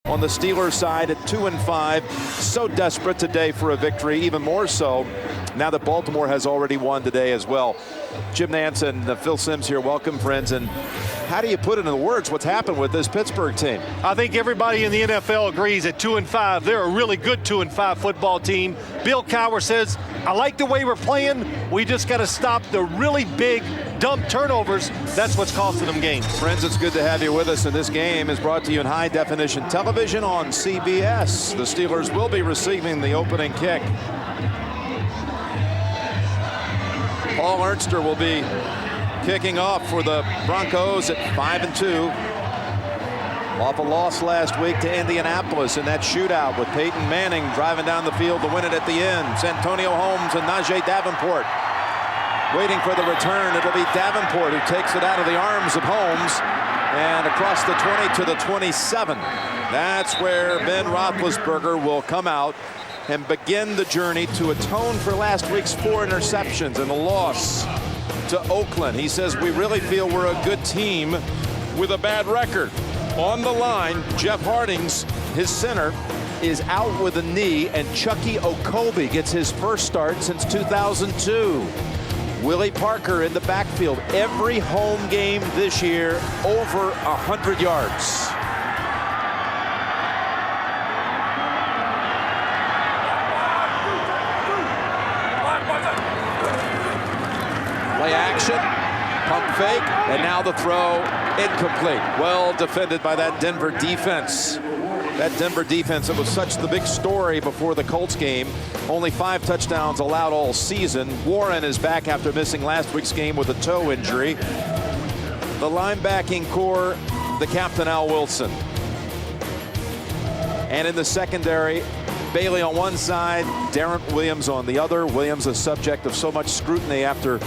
On the Steelers side at 2-5, so desperate today for a victory, even more so now that Baltimore has already won today as well. Jim Nantz and Phil Simms here. Welcome, friends. And how do you put it into words what's happened with this Pittsburgh team? I think everybody in the NFL agrees at 2-5, they're a really good 2-5 football team. Bill Cowher says, I like the way we're playing. We just got to stop the really big, dumb turnovers. That's what's costing them games. Friends, it's good to have you with us. And this game is brought to you in high definition television on CBS. The Steelers will be receiving the opening kick. Paul Ernster will be kicking off for the Broncos at 5-2. Off a loss last week to Indianapolis in that shootout with Peyton Manning driving down the field to win it at the end. Santonio Holmes and Najee Davenport waiting for the return. It'll be Davenport who takes it out of the arms of Holmes and across the 20 to the 27. That's where Ben Roethlisberger will come out and begin the journey to atone for last week's 4 interceptions and the loss to Oakland. He says, we really feel we're a good team with a bad record. On the line, Jeff Hardings, his center, is out with a knee, and Chucky Okobe gets his first start since 2002. Willie Parker in the backfield. Every home game this year, over 100 yards. Play action, pump fake, and now the throw incomplete. Well defended by that Denver defense. That Denver defense, it was such the big story before the Colts game. Only 5 touchdowns allowed all season. Warren is back after missing last week's game with a toe injury. The linebacking core, the captain Al Wilson. And in the secondary, Bailey on one side, Darren Williams on the other. Williams a subject of so much scrutiny after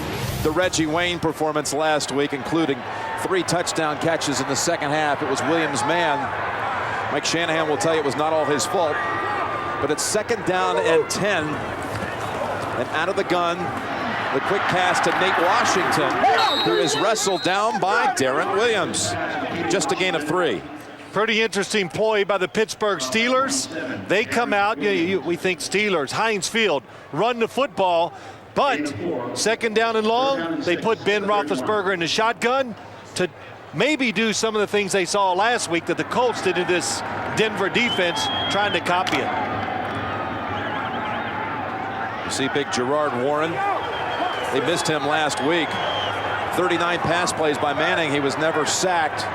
the Reggie Wayne performance last week, including 3 touchdown catches in the second half. It was Williams' man. Mike Shanahan will tell you it was not all his fault. But it's 2nd down and 10. And out of the gun, the quick pass to Nate Washington, who is wrestled down by Darren Williams. Just a gain of 3. Pretty interesting ploy by the Pittsburgh Steelers. They come out, we think Steelers, Heinz Field, run the football, but 2nd down and long, they put Ben Roethlisberger in the shotgun to maybe do some of the things they saw last week that the Colts did to this Denver defense, trying to copy it. You see big Gerard Warren. They missed him last week. 39 pass plays by Manning. He was never sacked,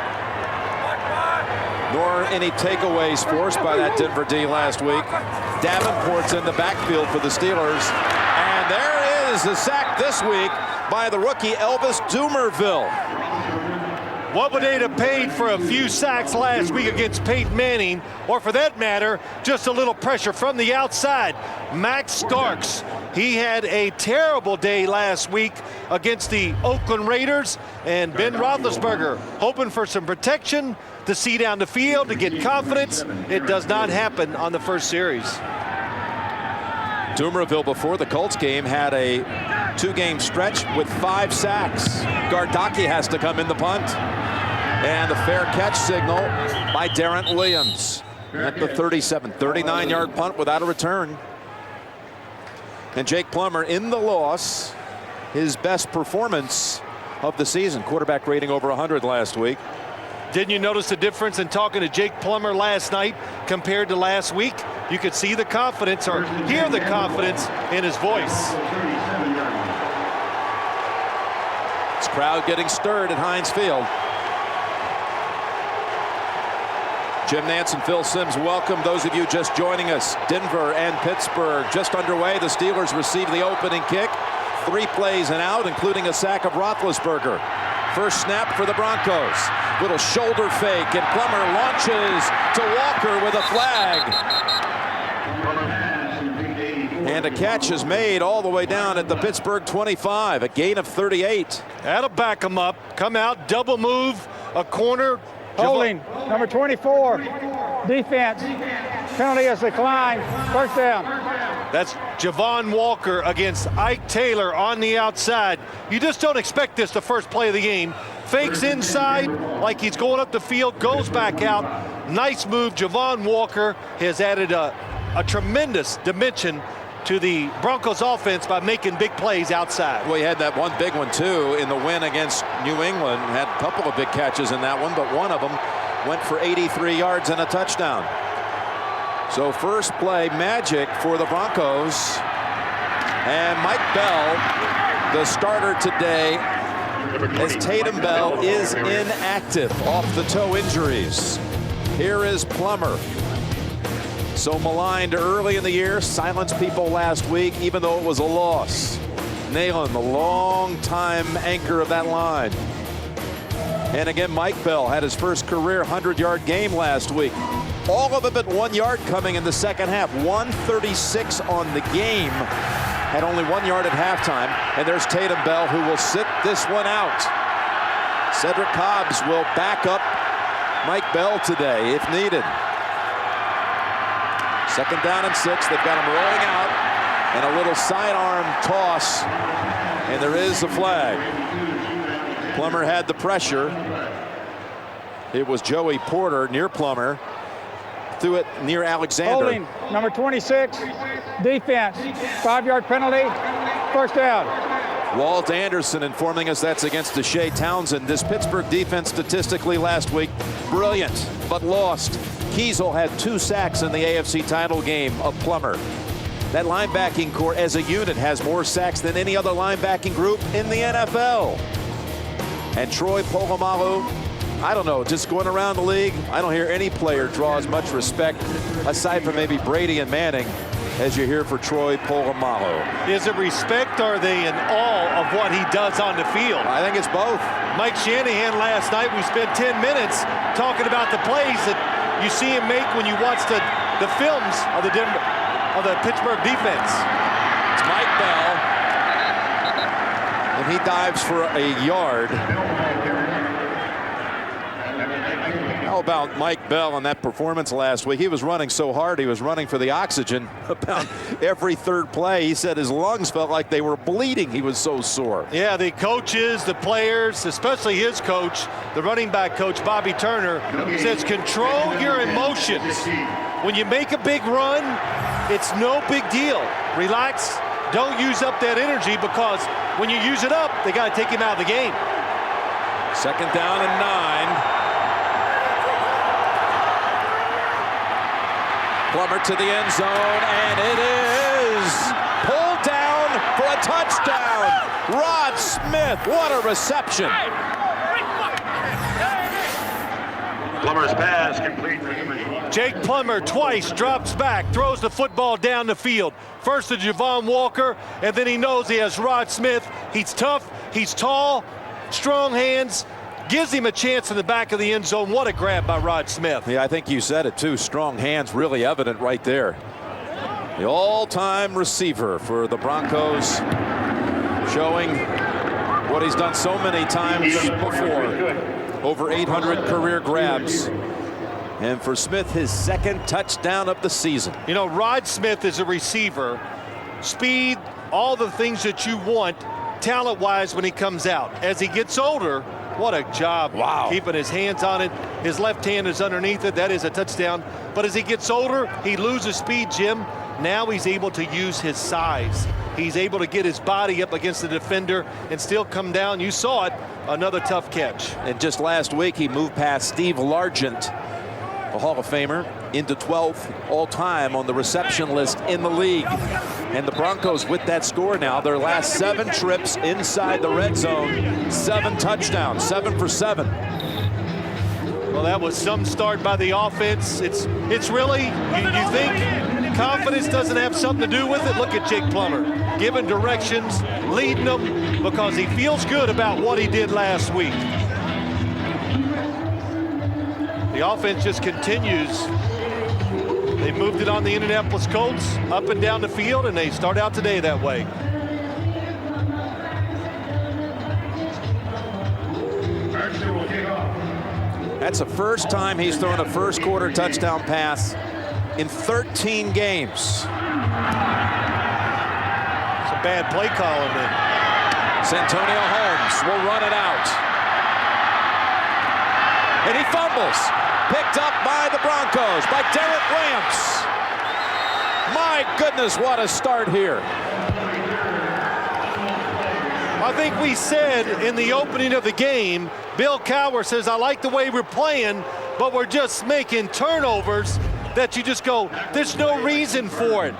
nor any takeaways forced by that Denver D last week. Davenport's in the backfield for the Steelers. And there is the sack this week by the rookie Elvis Dumervil. What would they have paid for a few sacks last week against Peyton Manning, or for that matter, just a little pressure from the outside? Max Starks, he had a terrible day last week against the Oakland Raiders, and Ben Roethlisberger hoping for some protection to see down the field, to get confidence. It does not happen on the first series. Dumervil before the Colts game had a 2-game stretch with 5 sacks. Gardocki has to come in the punt. And the fair catch signal by Darren Williams at the 37. 39-yard punt without a return. And Jake Plummer in the loss, his best performance of the season. Quarterback rating over 100 last week. Didn't you notice the difference in talking to Jake Plummer last night compared to last week? You could see the confidence, or hear the confidence in his voice. This crowd getting stirred at Heinz Field. Jim Nantz and Phil Simms, welcome those of you just joining us. Denver and Pittsburgh just underway. The Steelers receive the opening kick. 3 plays and out, including a sack of Roethlisberger. First snap for the Broncos. Little shoulder fake, and Plummer launches to Walker with a flag. And a catch is made all the way down at the Pittsburgh 25, a gain of 38. That'll back him up. Come out, double move, a corner. Holding, number 24, defense. Penalty is declined. First down. That's Javon Walker against Ike Taylor on the outside. You just don't expect this the first play of the game. fakes inside like he's going up the field, goes back out. Nice move. Javon Walker has added a tremendous dimension to the Broncos offense by making big plays outside. Well, he had that one big one too in the win against New England. Had a couple of big catches in that one, but one of them went for 83 yards and a touchdown. So first play magic for the Broncos. And Mike Bell, the starter today, as Tatum Bell is inactive off the toe injuries. Here is Plummer. So maligned early in the year, silenced people last week, even though it was a loss. Nalen, the long-time anchor of that line. And again, Mike Bell had his first career 100-yard game last week. All of it but 1 yard coming in the second half. 136 on the game. Had only 1 yard at halftime. And there's Tatum Bell, who will sit this one out. Cedric Cobbs will back up Mike Bell today if needed. Second down and 6. They've got him rolling out. And a little sidearm toss. And there is a flag. Plummer had the pressure. It was Joey Porter near Plummer. Threw it near Alexander. Holding, number 26, defense, 5-yard penalty, first down. Walt Anderson informing us that's against Deshae Townsend. This Pittsburgh defense statistically last week, brilliant, but lost. Kiesel had 2 sacks in the AFC title game of Plummer. That linebacking core as a unit has more sacks than any other linebacking group in the NFL. And Troy Polamalu, I don't know, just going around the league, I don't hear any player draw as much respect, aside from maybe Brady and Manning, as you hear for Troy Polamalu. Is it respect, or are they in awe of what he does on the field? I think it's both. Mike Shanahan last night, we spent 10 minutes talking about the plays that you see him make when you watch the films of the Pittsburgh defense. It's Mike Bell, and he dives for a yard. How about Mike Bell in that performance last week? He was running so hard, he was running for the oxygen about every third play. He said his lungs felt like they were bleeding. He was so sore. Yeah, the coaches, the players, especially his coach, the running back coach, Bobby Turner, says control your emotions. When you make a big run, it's no big deal. Relax. Don't use up that energy, because when you use it up, they got to take him out of the game. Second down and 9. Plummer to the end zone, and it is pulled down for a touchdown. Rod Smith, what a reception. Plummer's pass complete. Jake Plummer twice drops back, throws the football down the field. First to Javon Walker, and then he knows he has Rod Smith. He's tough, he's tall, strong hands. Gives him a chance in the back of the end zone. What a grab by Rod Smith. Yeah, I think you said it too. Strong hands, really evident right there. The all-time receiver for the Broncos, showing what he's done so many times before. Over 800 career grabs. And for Smith, his second touchdown of the season. You know, Rod Smith is a receiver. Speed, all the things that you want talent-wise when he comes out. As he gets older, what a job. Wow. Keeping his hands on it. His left hand is underneath it. That is a touchdown. But as he gets older, he loses speed, Jim. Now he's able to use his size. He's able to get his body up against the defender and still come down. You saw it. Another tough catch. And just last week, he moved past Steve Largent, a Hall of Famer, into 12th all-time on the reception list in the league. And the Broncos, with that score now, their last 7 trips inside the red zone, 7 touchdowns, 7 for 7. Well, that was some start by the offense. It's really, you think confidence doesn't have something to do with it? Look at Jake Plummer, giving directions, leading them, because he feels good about what he did last week. The offense just continues. They moved it on the Indianapolis Colts up and down the field, and they start out today that way. That's the first time he's thrown a first quarter touchdown pass in 13 games. It's a bad play calling then. Santonio Holmes will run it out. and he fumbles. Picked up by the Broncos, by Derek Williams. My goodness, what a start here. I think we said in the opening of the game, Bill Cowher says, I like the way we're playing, but we're just making turnovers that you just go, there's no reason for it.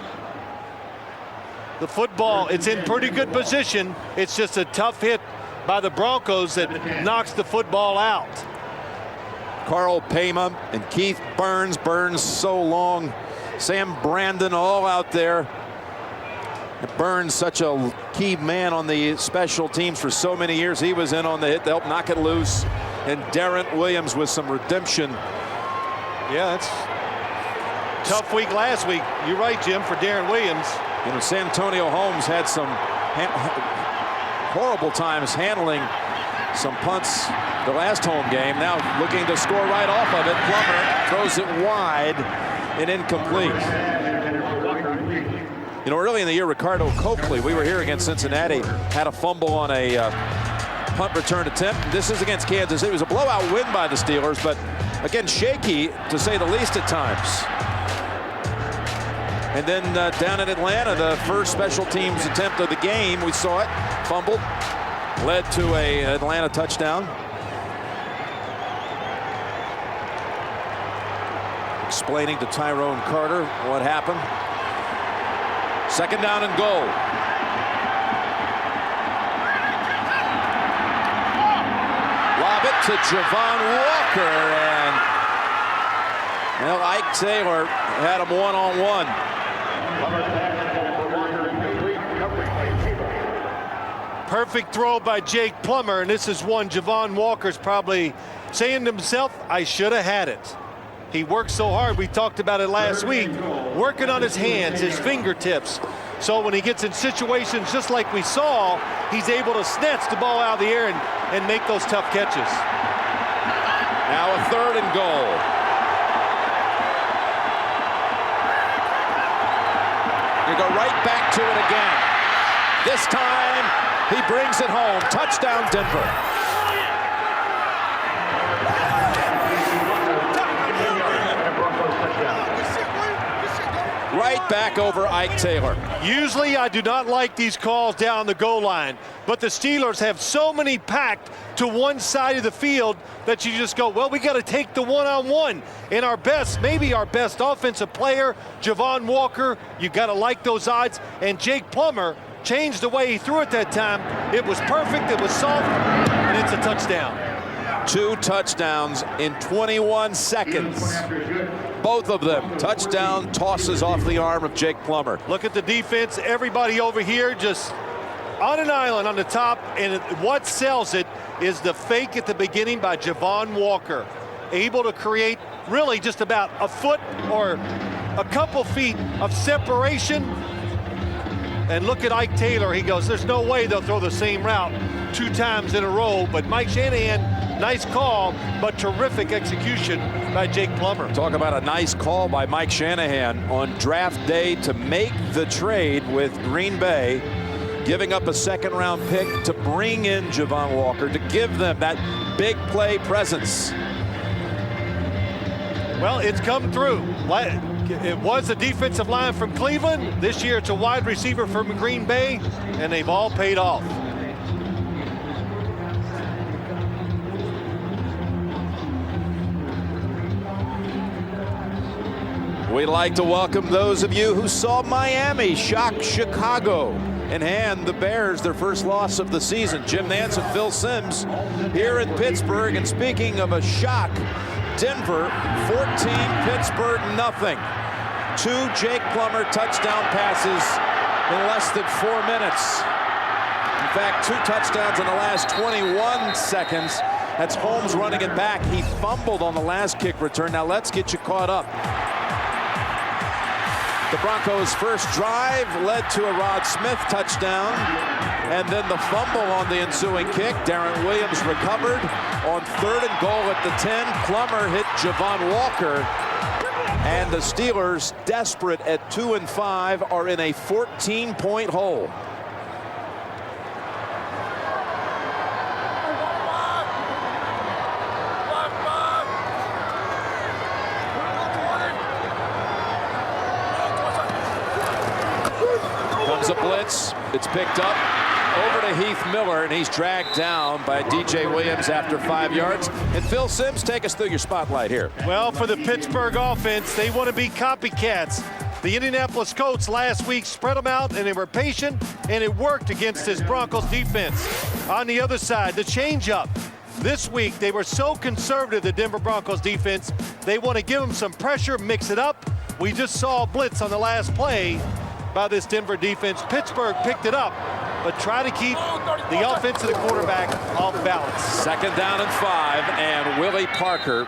The football, it's in pretty good position. It's just a tough hit by the Broncos that knocks the football out. Carl Payma and Keith Burns. Burns so long. Sam Brandon all out there. Burns, such a key man on the special teams for so many years. He was in on the hit to help knock it loose. And Darren Williams with some redemption. Yeah, it's a tough week last week. You're right, Jim, for Darren Williams. You know, Santonio Holmes had some horrible times handling some punts the last home game. Now looking to score right off of it. Plummer throws it wide and incomplete. You know, early in the year, Ricardo Coakley, we were here against Cincinnati, had a fumble on a punt return attempt. This is against Kansas City. It was a blowout win by the Steelers, but again, shaky to say the least at times. And then down in Atlanta, the first special teams attempt of the game, we saw it, fumbled, led to an Atlanta touchdown. Explaining to Tyrone Carter what happened. Second down and goal. Lob it to Javon Walker, and well, Ike Taylor had him one-on-one. Perfect throw by Jake Plummer, and this is one Javon Walker's probably saying to himself, I should have had it. He worked so hard. We talked about it last week, working on his hands, his fingertips. So when he gets in situations just like we saw, he's able to snatch the ball out of the air and make those tough catches. Now a third and goal. You go right back to it again. This time he brings it home. Touchdown, Denver. Right back over Ike Taylor. Usually I do not like these calls down the goal line, but the Steelers have so many packed to one side of the field that you just go, well, we got to take the one-on-one. And our best, maybe our best offensive player, Javon Walker, you got to like those odds. And Jake Plummer changed the way he threw it that time. It was perfect, it was soft, and it's a touchdown. 2 touchdowns in 21 seconds. Both of them touchdown tosses off the arm of Jake Plummer. Look at the defense. Everybody over here just on an island on the top. And what sells it is the fake at the beginning by Javon Walker. Able to create really just about a foot or a couple feet of separation. And look at Ike Taylor. He goes, there's no way they'll throw the same route 2 times in a row. But Mike Shanahan, nice call, but terrific execution by Jake Plummer. Talk about a nice call by Mike Shanahan on draft day to make the trade with Green Bay, giving up a second-round pick to bring in Javon Walker, to give them that big play presence. Well, it's come through. It was a defensive line from Cleveland. This year it's a wide receiver from Green Bay, and they've all paid off. We'd like to welcome those of you who saw Miami shock Chicago and hand the Bears their first loss of the season. Jim Nantz and Phil Simms here in Pittsburgh. And speaking of a shock, Denver 14, Pittsburgh nothing. 2 Jake Plummer touchdown passes in less than 4 minutes. In fact, 2 touchdowns in the last 21 seconds. That's Holmes running it back. He fumbled on the last kick return. Now let's get you caught up. The Broncos' first drive led to a Rod Smith touchdown, and then the fumble on the ensuing kick. Darren Williams recovered on 3rd and goal at the 10. Plummer hit Javon Walker, and the Steelers, desperate at 2-5, are in a 14-point hole. Comes a blitz. It's picked up. Over to Heath Miller, and he's dragged down by DJ Williams after 5 yards. And Phil Simms, take us through your spotlight here. Well, for the Pittsburgh offense, they want to be copycats. The Indianapolis Colts last week spread them out, and they were patient, and it worked against this Broncos defense. On the other side, the changeup. This week, they were so conservative, the Denver Broncos defense. They want to give them some pressure, mix it up. We just saw a blitz on the last play by this Denver defense. Pittsburgh picked it up, but try to keep the offense and the quarterback off balance. 2nd down and 5, and Willie Parker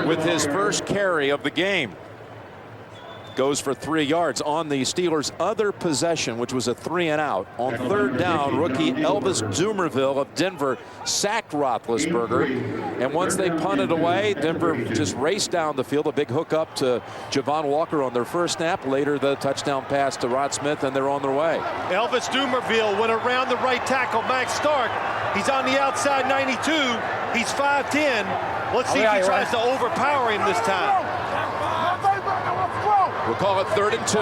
with his first carry of the game. Goes for 3 yards on the Steelers' other possession, which was a 3-and-out. On 3rd down, rookie Elvis Dumervil of Denver sacked Roethlisberger. And once they punted away, Denver just raced down the field. A big hook up to Javon Walker on their first snap. Later, the touchdown pass to Rod Smith, and they're on their way. Elvis Dumervil went around the right tackle, Max Stark. He's on the outside 92. He's 5'10". Let's see if he tries to overpower him this time. We'll call it 3rd and 2.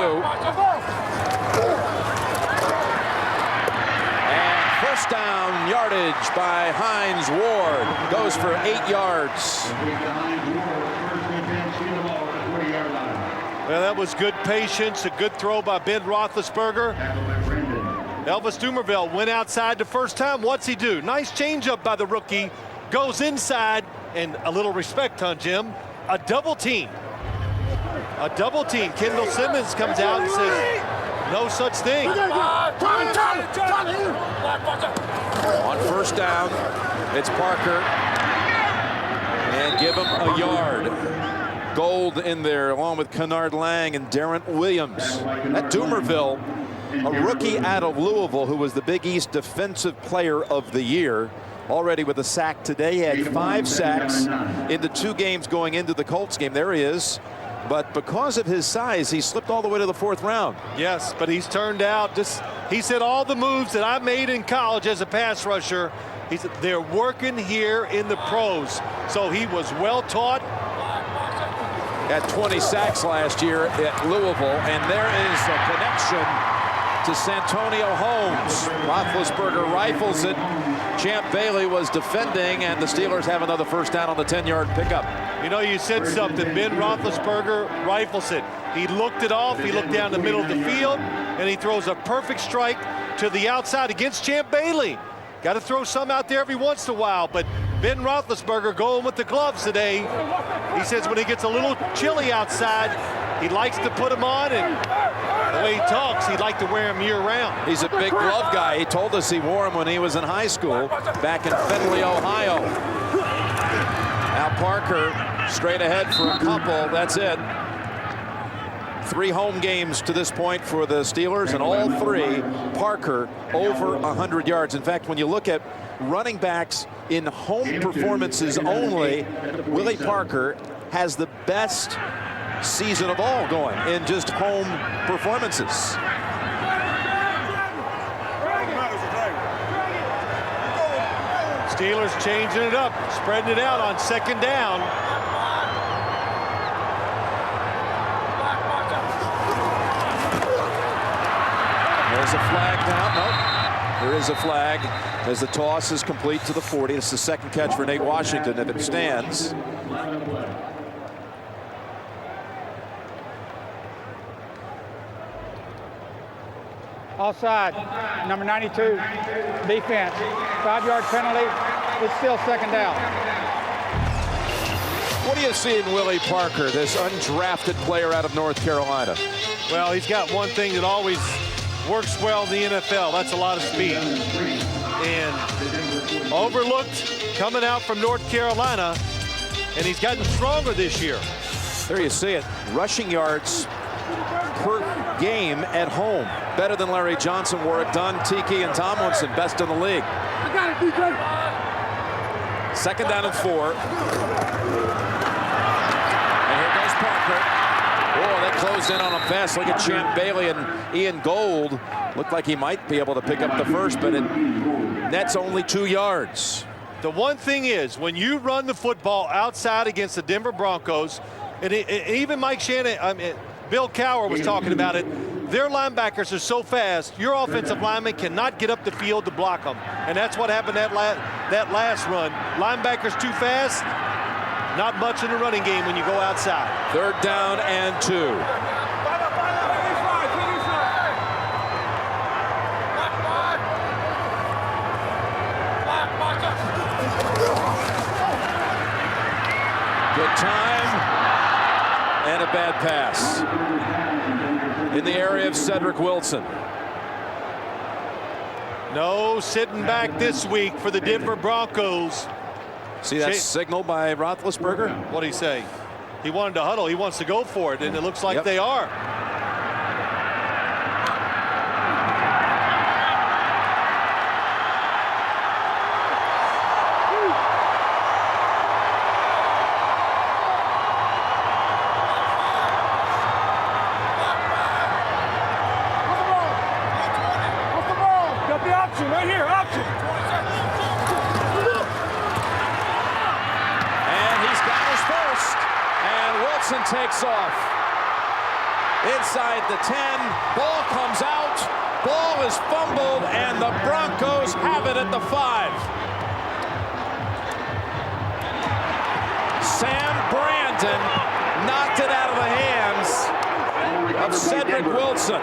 And first down yardage by Hines Ward. Goes for 8 yards. Well, that was good patience, a good throw by Ben Roethlisberger. Elvis Dumervil went outside the first time. What's he do? Nice changeup by the rookie. Goes inside, and a little respect, huh, Jim? A double team. A double team. Kendall Simmons comes out and says, no such thing. On first down, it's Parker. And give him a yard. Gold in there, along with Kennard Lang and Darren Williams. That Dumervil, a rookie out of Louisville, who was the Big East Defensive Player of the Year. Already with a sack today. He had 5 sacks in the 2 games going into the Colts game. There he is. But because of his size, he slipped all the way to the 4th round. Yes, but he's turned out he said all the moves that I made in college as a pass rusher, he said they're working here in the pros. So he was well taught. Had 20 sacks last year at Louisville, and there is a connection to Santonio Holmes. Roethlisberger rifles it. Champ Bailey was defending, and the Steelers have another first down on the 10-yard pickup. You know, you said something. Ben Roethlisberger rifles it. He looked it off. He looked down the middle of the field, and he throws a perfect strike to the outside against Champ Bailey. Got to throw some out there every once in a while, but Ben Roethlisberger going with the gloves today. He says when he gets a little chilly outside, he likes to put them on, and the way he talks, he'd like to wear them year-round. He's a big glove guy. He told us he wore them when he was in high school back in Findlay, Ohio. Now Parker straight ahead for a couple. That's it. 3 home games to this point for the Steelers, and all 3 Parker over 100 yards. In fact, when you look at running backs in home performances only, Willie Parker has the best season of all going in just home performances. Steelers changing it up, spreading it out on 2nd down. There's a flag down. Nope. There is a flag as the toss is complete to the 40. It's the 2nd catch for Nate Washington if it stands. Offside, number 92, defense. 5-yard penalty. It's still 2nd down. What do you see in Willie Parker, this undrafted player out of North Carolina? Well, he's got one thing that always works well in the NFL. That's a lot of speed. And overlooked coming out from North Carolina, and he's gotten stronger this year. There you see it. Rushing yards per game at home. Better than Larry Johnson, Warwick Dunn, Tiki, and Tomlinson. Best in the league. 2nd down and 4. And here goes Parker. Oh, that closed in on him fast. Look at Champ Bailey and Ian Gold. Looked like he might be able to pick up the first, but it nets only 2 yards. The one thing is, when you run the football outside against the Denver Broncos, and even Mike Shannon, Bill Cowher was talking about it, their linebackers are so fast, your offensive lineman cannot get up the field to block them. And that's what happened that last run. Linebackers too fast, not much in the running game when you go outside. 3rd down and 2. Good time and a bad pass in the area of Cedric Wilson. No sitting back this week for the Denver Broncos. See that signal by Roethlisberger? What did he say? He wanted to huddle. He wants to go for it, and it looks like they are. Right here, option. And he's got his first. And Wilson takes off. Inside the 10. Ball comes out. Ball is fumbled, and the Broncos have it at the 5. Sam Brandon knocked it out of the hands of Cedric Wilson.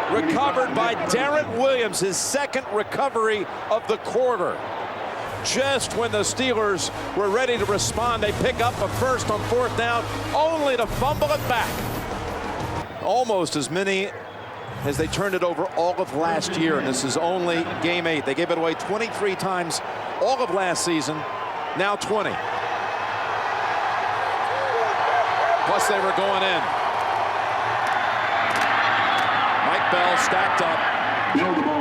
Recovered by Darren Williams, his 2nd recovery of the quarter. Just when the Steelers were ready to respond, they pick up a first on 4th down, only to fumble it back. Almost as many as they turned it over all of last year, and this is only game 8. They gave it away 23 times all of last season, now 20. Plus they were going in. Bell stacked up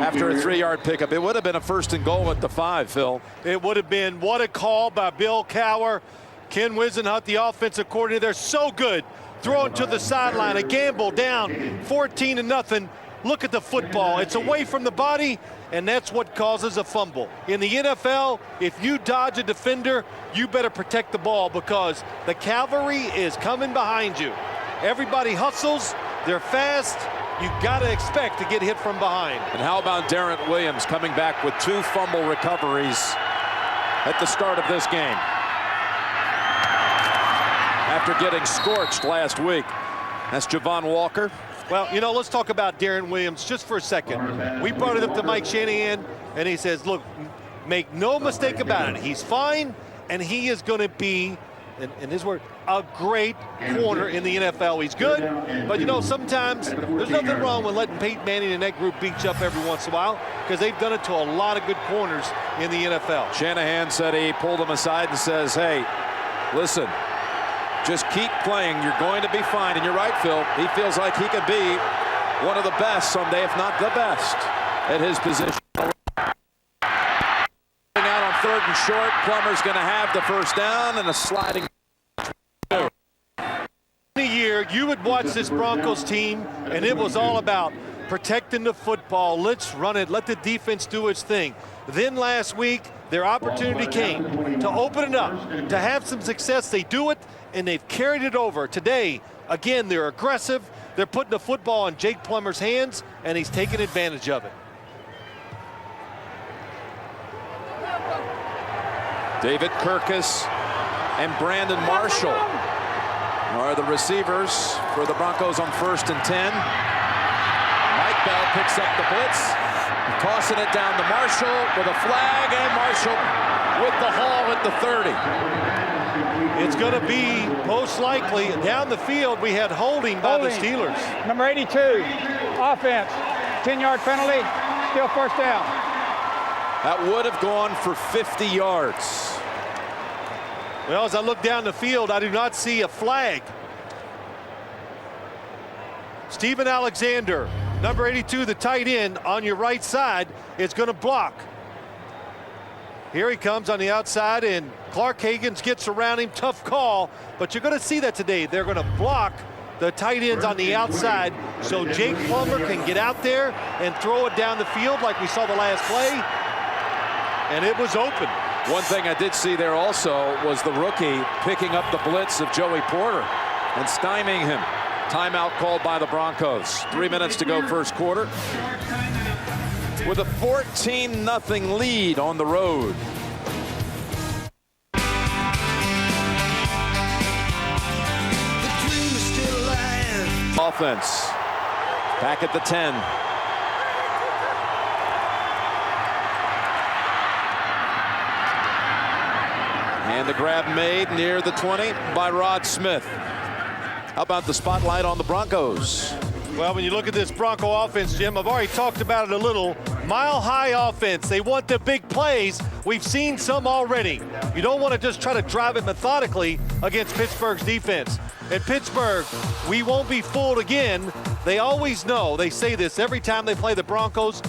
after a 3-yard pickup. It would have been a 1st and goal at the 5, Phil. It would have been. What a call by Bill Cowher. Ken Wisenhunt, the offensive coordinator, they're so good. Throwing to the sideline, a gamble down 14-0. Look at the football. It's away from the body, and that's what causes a fumble. In the NFL, if you dodge a defender, you better protect the ball because the cavalry is coming behind you. Everybody hustles. They're fast. You got to expect to get hit from behind. And how about Darren Williams coming back with 2 fumble recoveries at the start of this game after getting scorched last week? That's Javon Walker. Well, you know, let's talk about Darren Williams just for a second. We brought it up to Mike Shanahan, and he says, look, make no mistake about it. He's fine, and he is going to be, in his word, a great corner in the NFL. He's good, but you know, sometimes there's nothing wrong with letting Peyton Manning and that group beat you up every once in a while because they've done it to a lot of good corners in the NFL. Shanahan said he pulled him aside and says, hey, listen, just keep playing. You're going to be fine. And you're right, Phil. He feels like he could be one of the best someday, if not the best, at his position. Out on 3rd and short. Plummer's going to have the 1st down and a sliding. Year you would watch this Broncos team and it was all about protecting the football. Let's run it, let the defense do its thing. Then last week their opportunity came to open it up, to have some success. They do it and they've carried it over. Today again, they're aggressive, they're putting the football in Jake Plummer's hands and he's taking advantage of it. David Kirkus and Brandon Marshall are the receivers for the Broncos on 1st and 10. Mike Bell picks up the blitz, tossing it down to Marshall with a flag, and Marshall with the haul at the 30. It's going to be most likely down the field. We had holding by the Steelers. Number 82, offense, 10-yard penalty, still 1st down. That would have gone for 50 yards. Well, as I look down the field, I do not see a flag. Steven Alexander, number 82, the tight end on your right side, is going to block. Here he comes on the outside, and Clark Haggans gets around him. Tough call, but you're going to see that today. They're going to block the tight ends on the outside so Jake Plummer can get out there and throw it down the field like we saw the last play, and it was open. One thing I did see there also was the rookie picking up the blitz of Joey Porter and stymieing him. Timeout called by the Broncos. 3 minutes to go first quarter. With a 14-0 lead on the road. Offense. Back at the 10. And the grab made near the 20 by Rod Smith. How about the spotlight on the Broncos? Well, when you look at this Bronco offense, Jim, I've already talked about it a little. Mile-high offense. They want the big plays. We've seen some already. You don't want to just try to drive it methodically against Pittsburgh's defense. In Pittsburgh, we won't be fooled again. They always know. They say this every time they play the Broncos,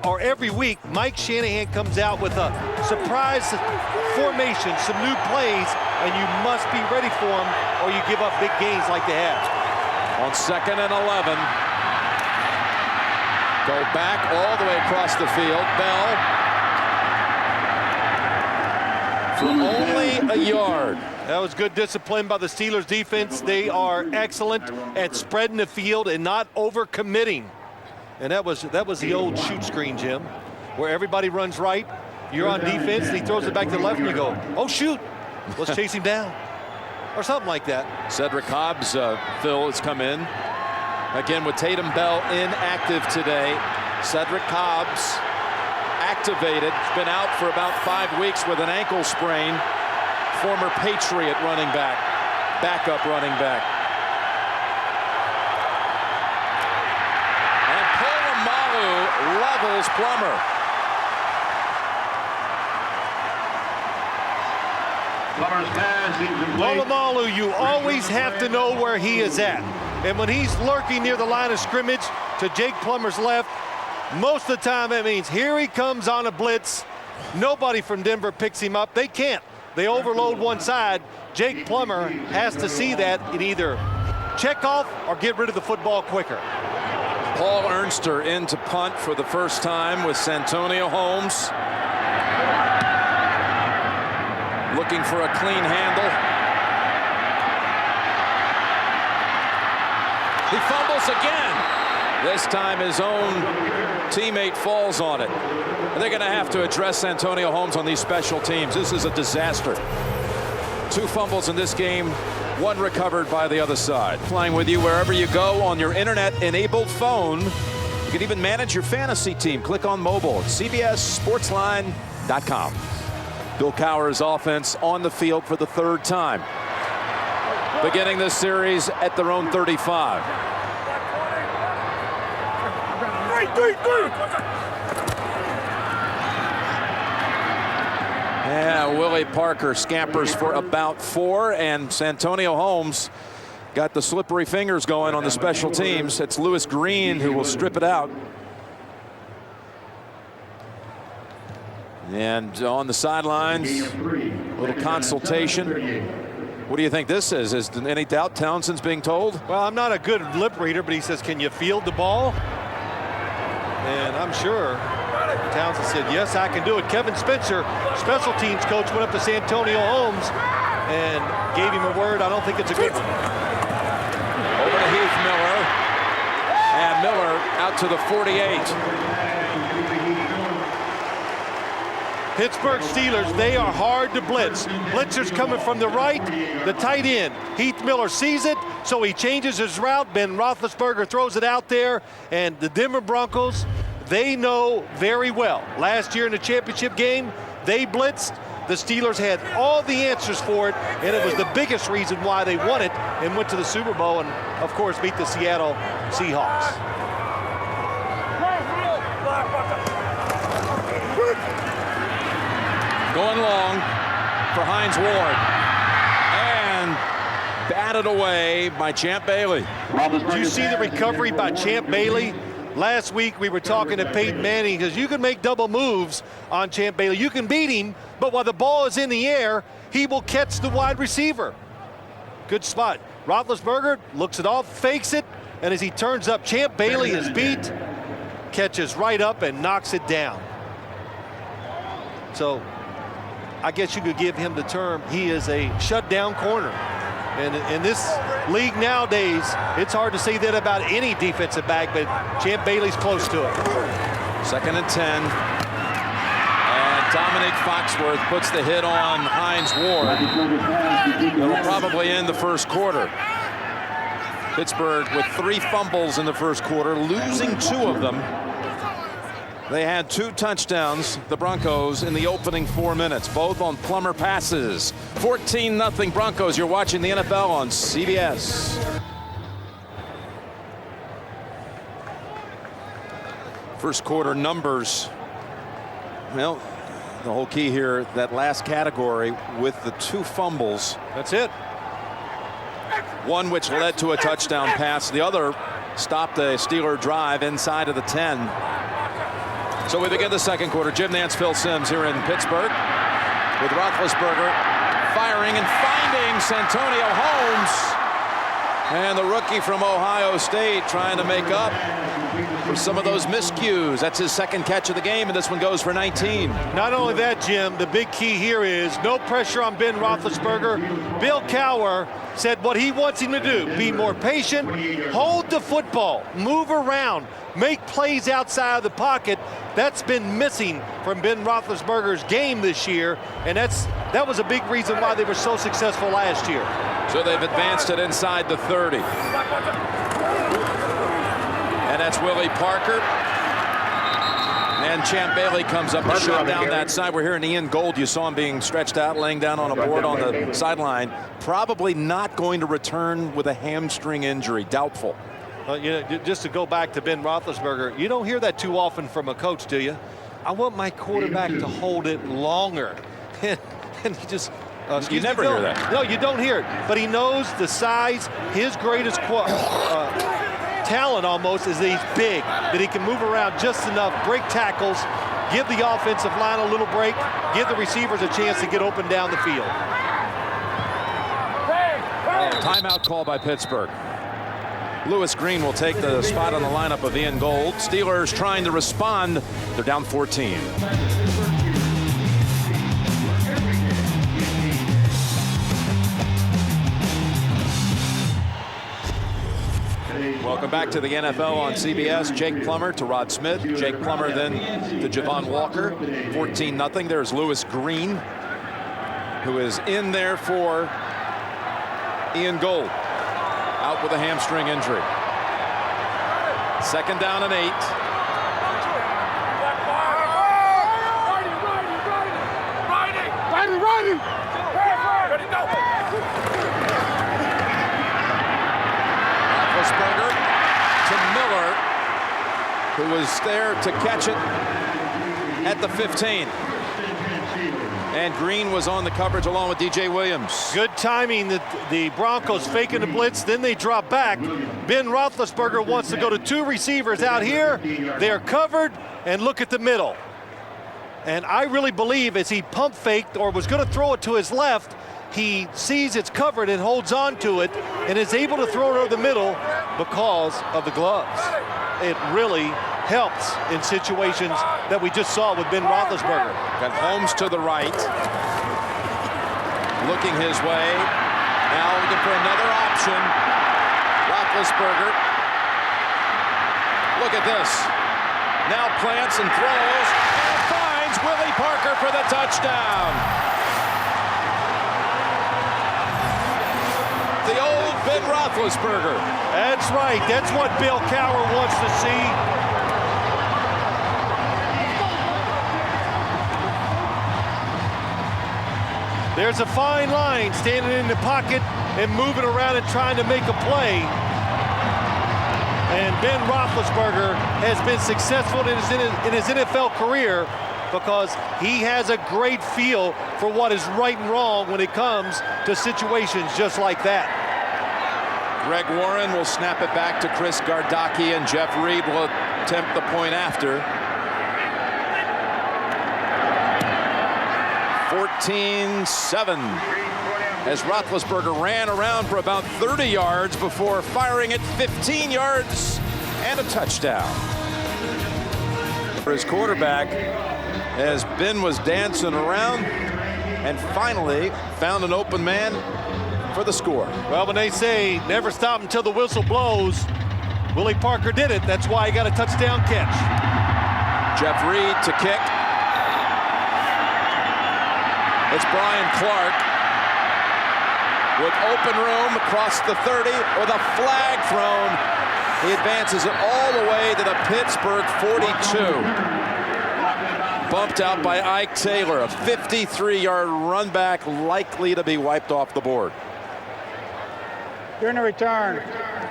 or every week. Mike Shanahan comes out with a surprise formation, some new plays, and you must be ready for them, or you give up big gains like they have. On 2nd and 11. Go back all the way across the field. Bell for only a yard. That was good discipline by the Steelers defense. They are excellent at spreading the field and not overcommitting. And that was the old shoot screen, Jim, where everybody runs right. You're on defense, and he throws it back to the left, and you go, oh, shoot, let's chase him down. Or something like that. Cedric Hobbs, Phil, has come in. Again, with Tatum Bell inactive today. Cedric Hobbs activated. He's been out for about 5 weeks with an ankle sprain. Former Patriot running back. Backup running back. And Polamalu levels Plummer. Polamalu, you always have to know where he is at. And when he's lurking near the line of scrimmage to Jake Plummer's left, most of the time that means here he comes on a blitz. Nobody from Denver picks him up. They can't. They overload one side. Jake Plummer has to see that and either check off or get rid of the football quicker. Paul Ernster in to punt for the first time with Santonio Holmes. Looking for a clean handle. He fumbles again. This time his own teammate falls on it. And they're going to have to address Santonio Holmes on these special teams. This is a disaster. 2 fumbles in this game, 1 recovered by the other side. Flying with you wherever you go on your internet-enabled phone. You can even manage your fantasy team. Click on mobile at cbssportsline.com. Bill Cowher's offense on the field for the 3rd time. Beginning this series at their own 35. Yeah, Willie Parker scampers for about 4, and Santonio Holmes got the slippery fingers going on the special teams. It's Lewis Green who will strip it out. And on the sidelines, a little consultation. What do you think this is? Is there any doubt Townsend's being told? Well, I'm not a good lip reader, but he says, can you field the ball? And I'm sure Townsend said, yes, I can do it. Kevin Spencer, special teams coach, went up to Santonio Holmes and gave him a word. I don't think it's a good one. Over to Heath Miller. And Miller out to the 48. Pittsburgh Steelers, they are hard to blitz. Blitzer's coming from the right, the tight end. Heath Miller sees it, so he changes his route. Ben Roethlisberger throws it out there, and the Denver Broncos, they know very well. Last year in the championship game, they blitzed. The Steelers had all the answers for it, and it was the biggest reason why they won it and went to the Super Bowl and, of course, beat the Seattle Seahawks. Going long for Hines Ward. And batted away by Champ Bailey. Did you see the recovery by Champ Bailey? Last week we were talking to Peyton Manning because you can make double moves on Champ Bailey. You can beat him, but while the ball is in the air, he will catch the wide receiver. Good spot. Roethlisberger looks it off, fakes it, and as he turns up, Champ Bailey is beat, catches right up and knocks it down. So I guess you could give him the term, he is a shutdown corner. And in this league nowadays, it's hard to say that about any defensive back, but Champ Bailey's close to it. 2nd and 10. And Dominic Foxworth puts the hit on Hines Ward. It'll probably end the first quarter. Pittsburgh with 3 fumbles in the first quarter, losing 2 of them. They had 2 touchdowns, the Broncos, in the opening 4 minutes, both on Plummer passes. 14-0 Broncos. You're watching the NFL on CBS. First quarter numbers. Well, the whole key here, that last category with the 2 fumbles. That's it. One which led to a touchdown pass. The other stopped a Steeler drive inside of the 10. So we begin the second quarter. Jim Nantz, Phil Simms here in Pittsburgh with Roethlisberger firing and finding Santonio Holmes. And the rookie from Ohio State trying to make up for some of those miscues. That's his 2nd catch of the game, and this one goes for 19. Not only that, Jim, the big key here is no pressure on Ben Roethlisberger. Bill Cowher said what he wants him to do: be more patient, hold the football, move around, make plays outside of the pocket. That's been missing from Ben Roethlisberger's game this year, and that was a big reason why they were so successful last year. So they've advanced it inside the 30. And that's Willie Parker. And Champ Bailey comes up to shut down that side. We're hearing Ian Gold. You saw him being stretched out, laying down on a board on the sideline. Probably not going to return with a hamstring injury. Doubtful. You know, just to go back to Ben Roethlisberger, you don't hear that too often from a coach, do you? I want my quarterback to hold it longer. And he just... you never hear that. No, you don't hear it. But he knows the size. His greatest talent almost is that he's big, that he can move around just enough, break tackles, give the offensive line a little break, give the receivers a chance to get open down the field. Timeout call by Pittsburgh. Lewis Green will take the spot on the lineup of Ian Gold. Steelers trying to respond. They're down 14. Welcome back to the NFL on CBS. Jake Plummer to Rod Smith. Jake Plummer then to Javon Walker. 14-0. There's Lewis Green, who is in there for Ian Gold, out with a hamstring injury. 2nd down and 8. Roethlisberger to Miller, who was there to catch it at the 15. And Green was on the coverage along with DJ Williams. Good timing. The Broncos faking the blitz, then they drop back. Ben Roethlisberger wants to go to 2 receivers out here. They're covered, and look at the middle. And I really believe as he pump faked or was going to throw it to his left, he sees it's covered and holds on to it and is able to throw it over the middle because of the gloves. It really helps in situations that we just saw with Ben Roethlisberger. Got Holmes to the right, looking his way. Now looking for another option. Roethlisberger. Look at this. Now plants and throws and finds Willie Parker for the touchdown. The old Ben Roethlisberger. That's right. That's what Bill Cowher wants to see. There's a fine line standing in the pocket and moving around and trying to make a play. And Ben Roethlisberger has been successful in his NFL career because he has a great feel for what is right and wrong when it comes to situations just like that. Greg Warren will snap it back to Chris Gardocki, and Jeff Reed will attempt the point after. 14-7 as Roethlisberger ran around for about 30 yards before firing it 15 yards and a touchdown. For his quarterback, as Ben was dancing around and finally found an open man for the score. Well, when they say never stop until the whistle blows, Willie Parker did it. That's why he got a touchdown catch. Jeff Reed to kick. It's Brian Clark with open room across the 30 with a flag thrown. He advances it all the way to the Pittsburgh 42. Bumped out by Ike Taylor, a 53-yard run back likely to be wiped off the board. During the return,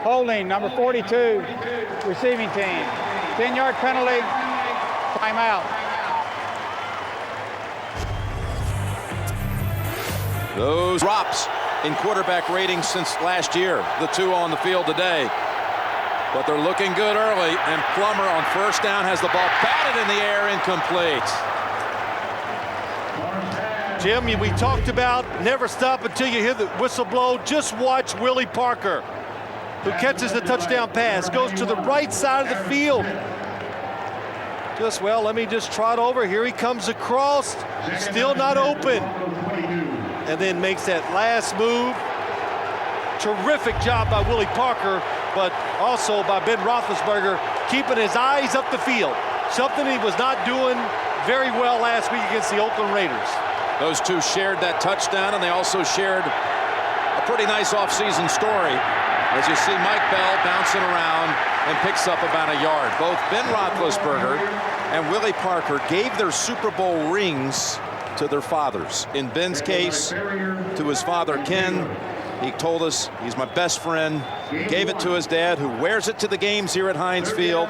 holding number 42, receiving team. 10-yard penalty, timeout. Those drops in quarterback ratings since last year, the two on the field today. But they're looking good early, and Plummer on first down has the ball batted in the air, incomplete. Jim, we talked about never stop until you hear the whistle blow. Just watch Willie Parker, who catches the touchdown pass, goes to the right side of the field. Well, let me just trot over. Here he comes across, still not open. And then makes that last move. Terrific job by Willie Parker, but also by Ben Roethlisberger, keeping his eyes up the field. Something he was not doing very well last week against the Oakland Raiders. Those two shared that touchdown, and they also shared a pretty nice offseason story. As you see Mike Bell bouncing around and picks up about a yard. Both Ben Roethlisberger and Willie Parker gave their Super Bowl rings to their fathers. In Ben's case, to his father Ken. He told us he's my best friend. Gave it to his dad, who wears it to the games here at Heinz Field.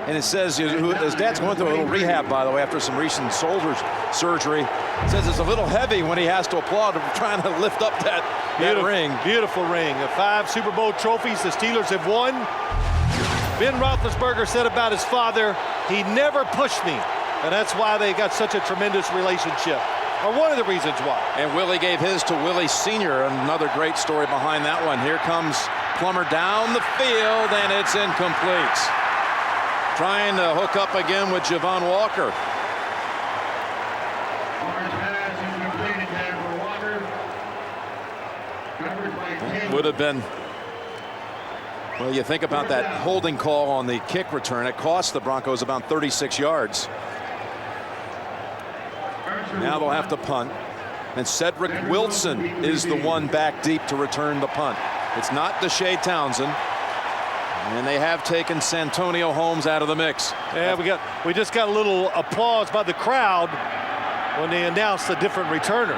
And it says his dad's going through a little rehab, by the way, after some recent shoulder surgery. It says it's a little heavy when he has to applaud trying to lift up that ring. Beautiful ring. 5 Super Bowl trophies the Steelers have won. Ben Roethlisberger said about his father, he never pushed me. And that's why they got such a tremendous relationship. Or one of the reasons why. And Willie gave his to Willie Sr. Another great story behind that one. Here comes Plummer down the field, and it's incomplete. Trying to hook up again with Javon Walker. Would have been, well, you think about that holding call on the kick return. It cost the Broncos about 36 yards. Now they'll have to punt, and Cedric Wilson is the one back deep to return the punt. It's not Deshae Townsend, and they have taken Santonio Holmes out of the mix. Yeah, we just got a little applause by the crowd when they announced a different returner.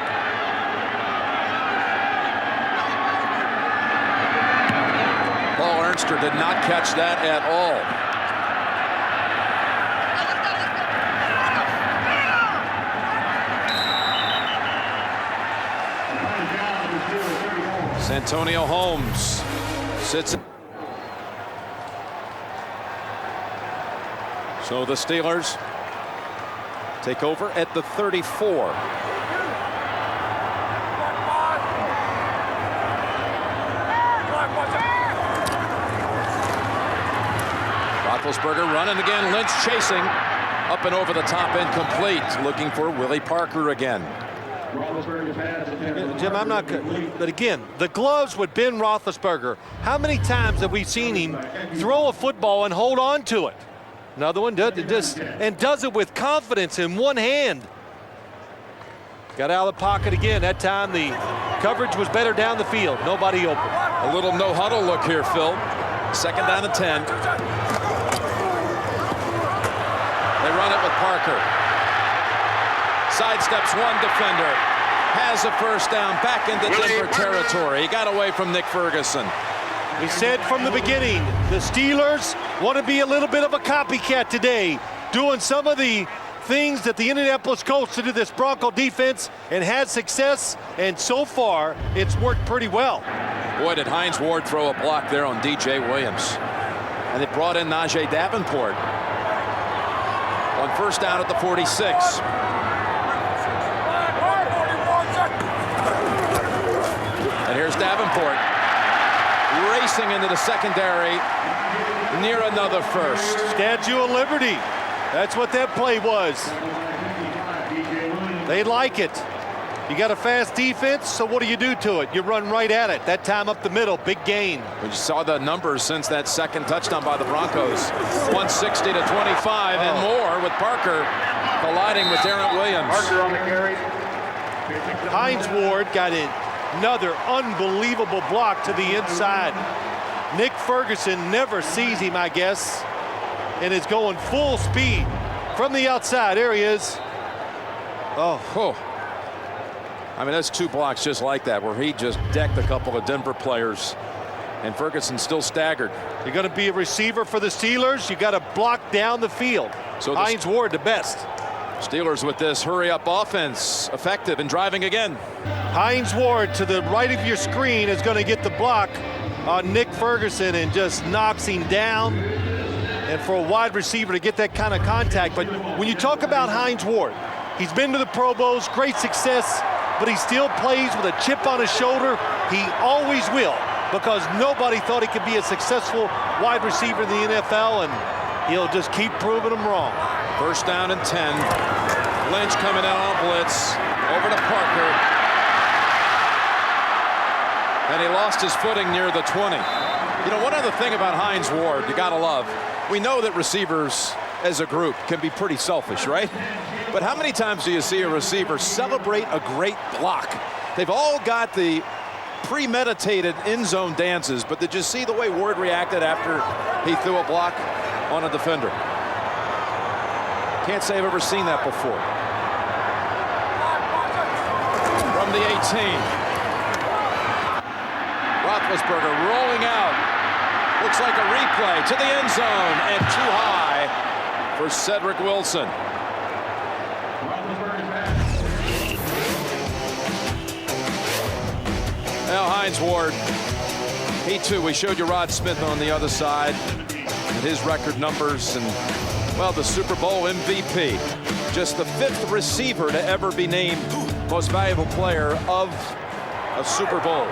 Paul Ernster did not catch that at all. Santonio Holmes sits. So the Steelers take over at the 34. Roethlisberger running again. Lynch chasing. Up and over the top, incomplete. Looking for Willie Parker again. Jim, I'm not good. But again, the gloves with Ben Roethlisberger. How many times have we seen him throw a football and hold on to it? Another one does it with confidence in one hand. Got out of the pocket again. That time the coverage was better down the field. Nobody open. A little no huddle look here, Phil. Second down and 10. They run it with Parker. Sidesteps one defender. Has a first down back into Denver territory. He got away from Nick Ferguson. We said from the beginning, the Steelers want to be a little bit of a copycat today, doing some of the things that the Indianapolis Colts did to this Bronco defense and had success, and so far it's worked pretty well. Boy, did Hines Ward throw a block there on DJ Williams. And they brought in Najee Davenport on first down at the 46. And here's Davenport racing into the secondary near another first. Statue of Liberty. That's what that play was. They like it. You got a fast defense, so what do you do to it? You run right at it. That time up the middle, big gain. We just saw the numbers since that second touchdown by the Broncos. 160 to 25 and more, with Parker colliding with Darren Williams. Parker on the carry. Hines Ward got another unbelievable block to the inside. Nick Ferguson never sees him, I guess, and is going full speed from the outside. There he is. Oh. I mean, that's two blocks just like that, where he just decked a couple of Denver players, and Ferguson still staggered. You're going to be a receiver for the Steelers. You got to block down the field. So Hines Ward, the best. Steelers with this hurry-up offense, effective and driving again. Hines Ward to the right of your screen is going to get the block on Nick Ferguson and just knocks him down. And for a wide receiver to get that kind of contact. But when you talk about Hines Ward, he's been to the Pro Bowls, great success, but he still plays with a chip on his shoulder. He always will, because nobody thought he could be a successful wide receiver in the NFL, and he'll just keep proving them wrong. First down and 10. Lynch coming out on blitz. Over to Parker. And he lost his footing near the 20. You know, one other thing about Hines Ward you gotta love. We know that receivers as a group can be pretty selfish, right? But how many times do you see a receiver celebrate a great block? They've all got the premeditated end zone dances, but did you see the way Ward reacted after he threw a block on a defender? Can't say I've ever seen that before. From the 18. Roethlisberger rolling out. Looks like a replay to the end zone, and too high for Cedric Wilson. Now Hines Ward, he too, we showed you Rod Smith on the other side and his record numbers, and well, the Super Bowl MVP, just the 5th receiver to ever be named most valuable player of a Super Bowl.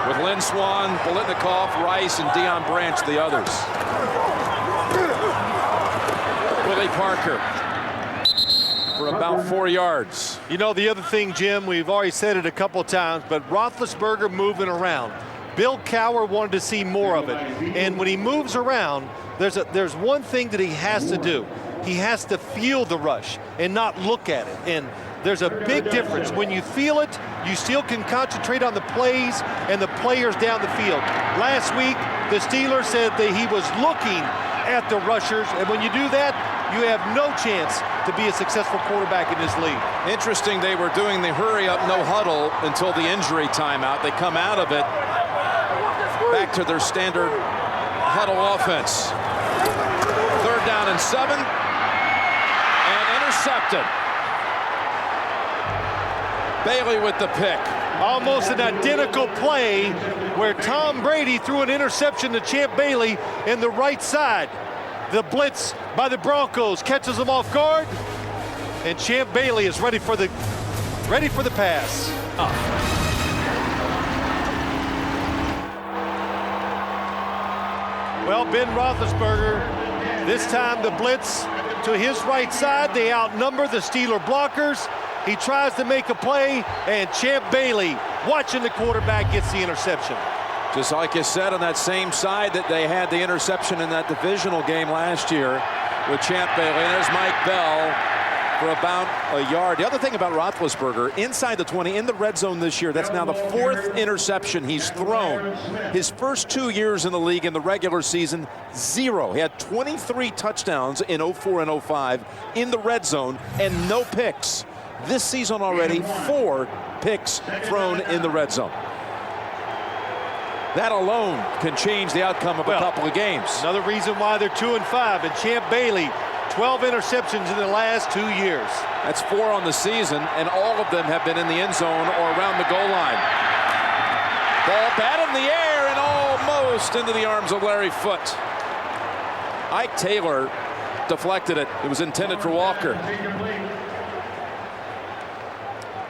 With Lynn Swann, Bolitnikoff, Rice, and Deion Branch, the others. Willie Parker for about 4 yards. You know, the other thing, Jim, we've already said it a couple of times, but Roethlisberger moving around. Bill Cowher wanted to see more of it. And when he moves around, there's one thing that he has to do. He has to feel the rush and not look at it. And there's a big difference. When you feel it, you still can concentrate on the plays and the players down the field. Last week, the Steelers said that he was looking at the rushers, and when you do that, you have no chance to be a successful quarterback in this league. Interesting, they were doing the hurry-up, no huddle until the injury timeout. They come out of it back to their standard huddle offense. 3rd down and 7, and intercepted. Bailey with the pick. Almost an identical play where Tom Brady threw an interception to Champ Bailey in the right side. The blitz by the Broncos catches him off guard, and Champ Bailey is ready for the pass. Well, Ben Roethlisberger, this time the blitz to his right side. They outnumber the Steeler blockers. He tries to make a play, and Champ Bailey, watching the quarterback, gets the interception. Just like you said, on that same side that they had the interception in that divisional game last year with Champ Bailey. And there's Mike Bell for about a yard. The other thing about Roethlisberger, inside the 20, in the red zone this year, that's now the 4th interception he's thrown. His first 2 years in the league in the regular season, 0. He had 23 touchdowns in 04 and 05 in the red zone and no picks. This season already, 4 picks thrown in the red zone. That alone can change the outcome of a couple of games. Another reason why they're 2-5. And Champ Bailey, 12 interceptions in the last 2 years. That's 4 on the season, and all of them have been in the end zone or around the goal line. Ball bat in the air and almost into the arms of Larry Foote. Ike Taylor deflected it. It was intended for Walker.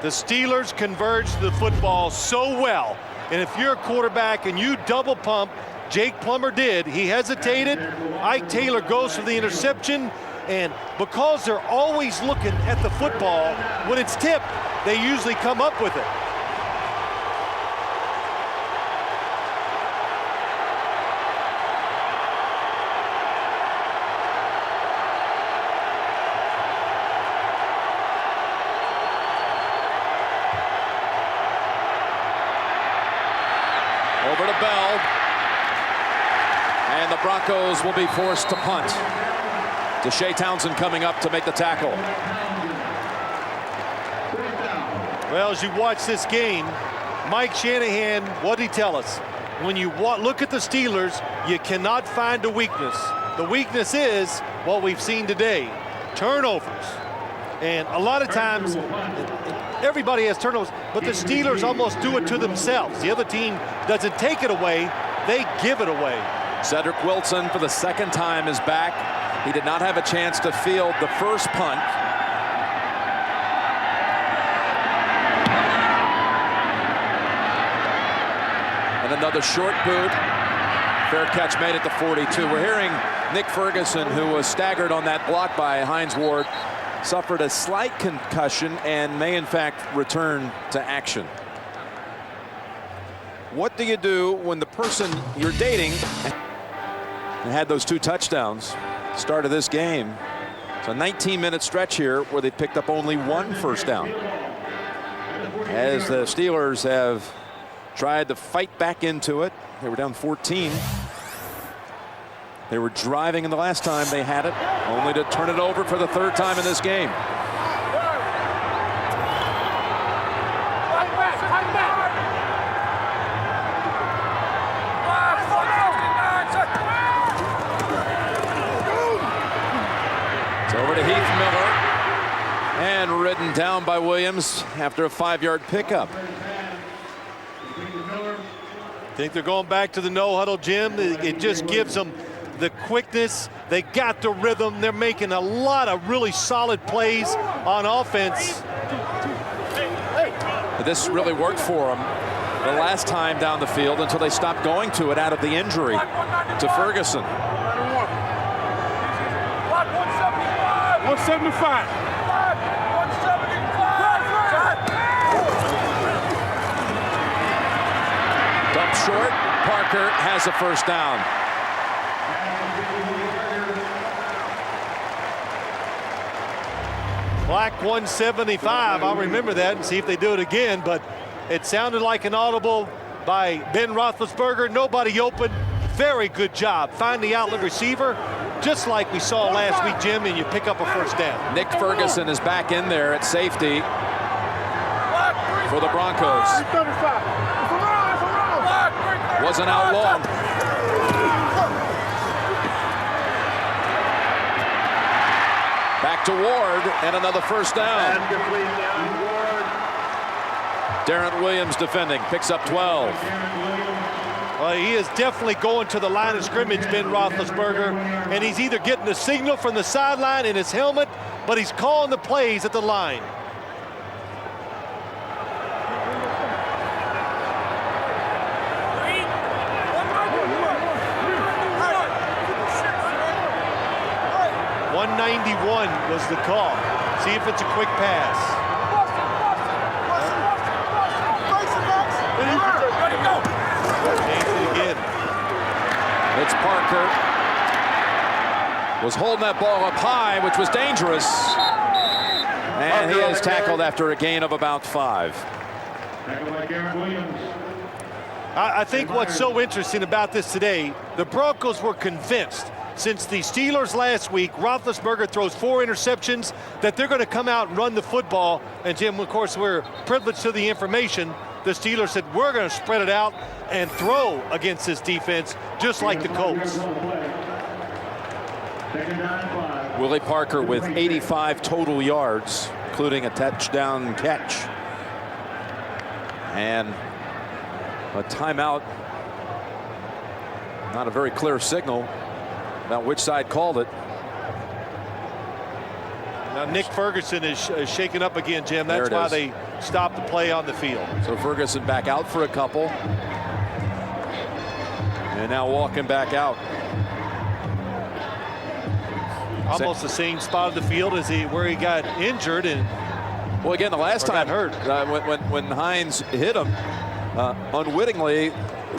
The Steelers converge the football so well. And if you're a quarterback and you double pump, Jake Plummer did. He hesitated. Ike Taylor goes for the interception, And because they're always looking at the football, when it's tipped, they usually come up with it. Over to Bell. And the Broncos will be forced to punt. Shea Townsend coming up to make the tackle. Well, as you watch this game, Mike Shanahan, what did he tell us? When you look at the Steelers, you cannot find a weakness. The weakness is what we've seen today, turnovers. And a lot of times, everybody has turnovers, but the Steelers almost do it to themselves. The other team doesn't take it away, they give it away. Cedric Wilson for the second time is back. He did not have a chance to field the first punt. And another short boot. Fair catch made at the 42. We're hearing Nick Ferguson, who was staggered on that block by Hines Ward, suffered a slight concussion and may in fact return to action. What do you do when the person you're dating had those 2 touchdowns? Start of this game. It's a 19-minute stretch here where they picked up only 1 first down. As the Steelers have tried to fight back into it. They were down 14. They were driving in the last time they had it, only to turn it over for the 3rd time in this game. Ridden down by Williams after a 5-yard pickup. Think they're going back to the no huddle, Jim. It just gives them the quickness. They got the rhythm. They're making a lot of really solid plays on offense. This really worked for them the last time down the field until they stopped going to it out of the injury to Ferguson. 175. Short. Parker has a first down. Black 175. I'll remember that and see if they do it again, but it sounded like an audible by Ben Roethlisberger. Nobody open. Very good job. Find the outlet receiver, just like we saw last week, Jim, and you pick up a first down. Nick Ferguson is back in there at safety for the Broncos. Wasn't out long. Back to Ward and another first down. Darren Williams defending, picks up 12. Well, he is definitely going to the line of scrimmage, Ben Roethlisberger, and he's either getting a signal from the sideline in his helmet, but he's calling the plays at the line. .91 was the call. See if it's a quick pass. Change it again. It's Parker. Was holding that ball up high, which was dangerous. And he is tackled after a gain of about 5. I think what's so interesting about this today, the Broncos were convinced since the Steelers last week, Roethlisberger throws 4 interceptions, that they're going to come out and run the football. And Jim, of course, we're privileged to the information. The Steelers said, we're going to spread it out and throw against this defense, just like the Colts. Willie Parker with 85 total yards, including a touchdown catch. And a timeout. Not a very clear signal about which side called it. Now Nick Ferguson is shaken up again, Jim. That's why they stopped the play on the field. So Ferguson back out for a couple. And now walking back out. Almost the same spot of the field as where he got injured. And well, again, the last time hurt when Hines hit him unwittingly,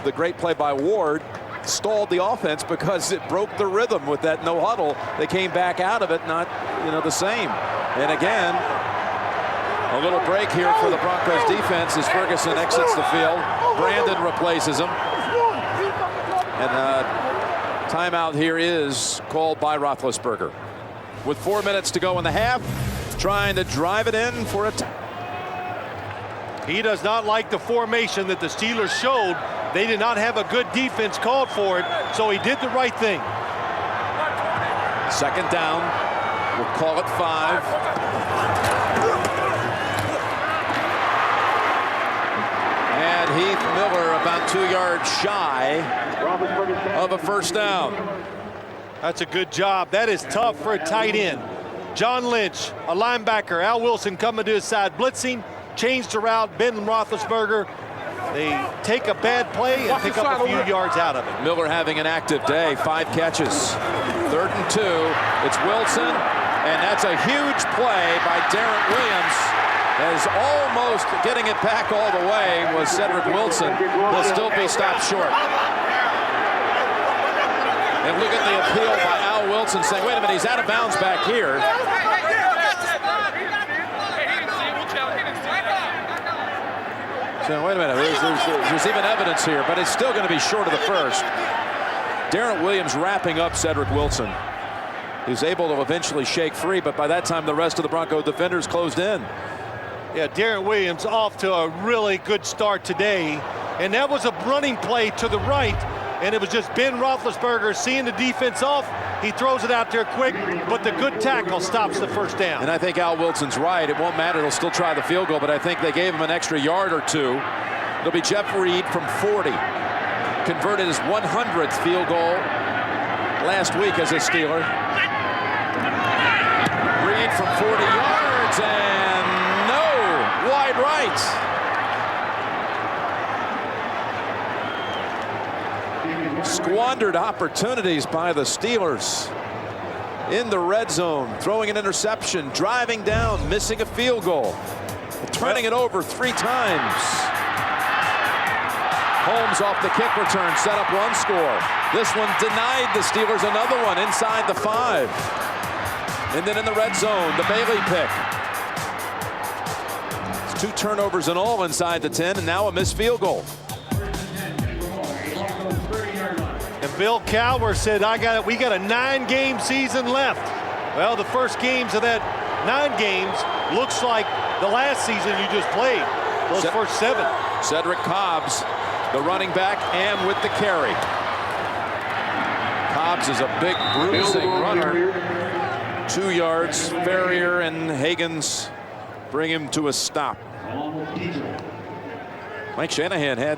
the great play by Ward stalled the offense because it broke the rhythm with that no huddle. They came back out of it not the same. And again, a little break here for the Broncos defense as Ferguson exits the field. Brandon replaces him. And timeout here is called by Roethlisberger. With 4 minutes to go in the half, trying to drive it in for a He does not like the formation that the Steelers showed. They did not have a good defense called for it, so he did the right thing. Second down. We'll call it 5. And Heath Miller about 2 yards shy of a first down. That's a good job. That is tough for a tight end. John Lynch, a linebacker. Al Wilson coming to his side, blitzing, changed the route. Ben Roethlisberger. They take a bad play and pick up a few yards out of it. Miller having an active day, 5 catches. 3rd and 2. It's Wilson, and that's a huge play by Darren Williams. As almost getting it back all the way was Cedric Wilson. Will still be stopped short. And look at the appeal by Al Wilson saying, wait a minute, he's out of bounds back here. So wait a minute, there's even evidence here, but it's still going to be short of the first. Darren Williams wrapping up Cedric Wilson. He's able to eventually shake free, but by that time the rest of the Bronco defenders closed in. Yeah, Darren Williams off to a really good start today. And that was a running play to the right. And it was just Ben Roethlisberger seeing the defense off. He throws it out there quick, but the good tackle stops the first down. And I think Al Wilson's right. It won't matter. They'll still try the field goal, but I think they gave him an extra yard or two. It'll be Jeff Reed from 40. Converted his 100th field goal last week as a Steeler. Reed from 40 yards, and no, wide right. Squandered opportunities by the Steelers in the red zone, throwing an interception, driving down, missing a field goal, turning it over 3 times. Holmes off the kick return, set up one score. This one denied the Steelers another one inside the 5. And then in the red zone, the Bailey pick. It's 2 turnovers in all inside the 10, and now a missed field goal. And Bill Cowher said, we got a 9-game season left. Well, the first games of that 9 games looks like the last season you just played. Those first 7. Cedric Cobbs, the running back, and with the carry. Cobbs is a big bruising runner. 2 yards. Ferrier and Higgins bring him to a stop. Mike Shanahan had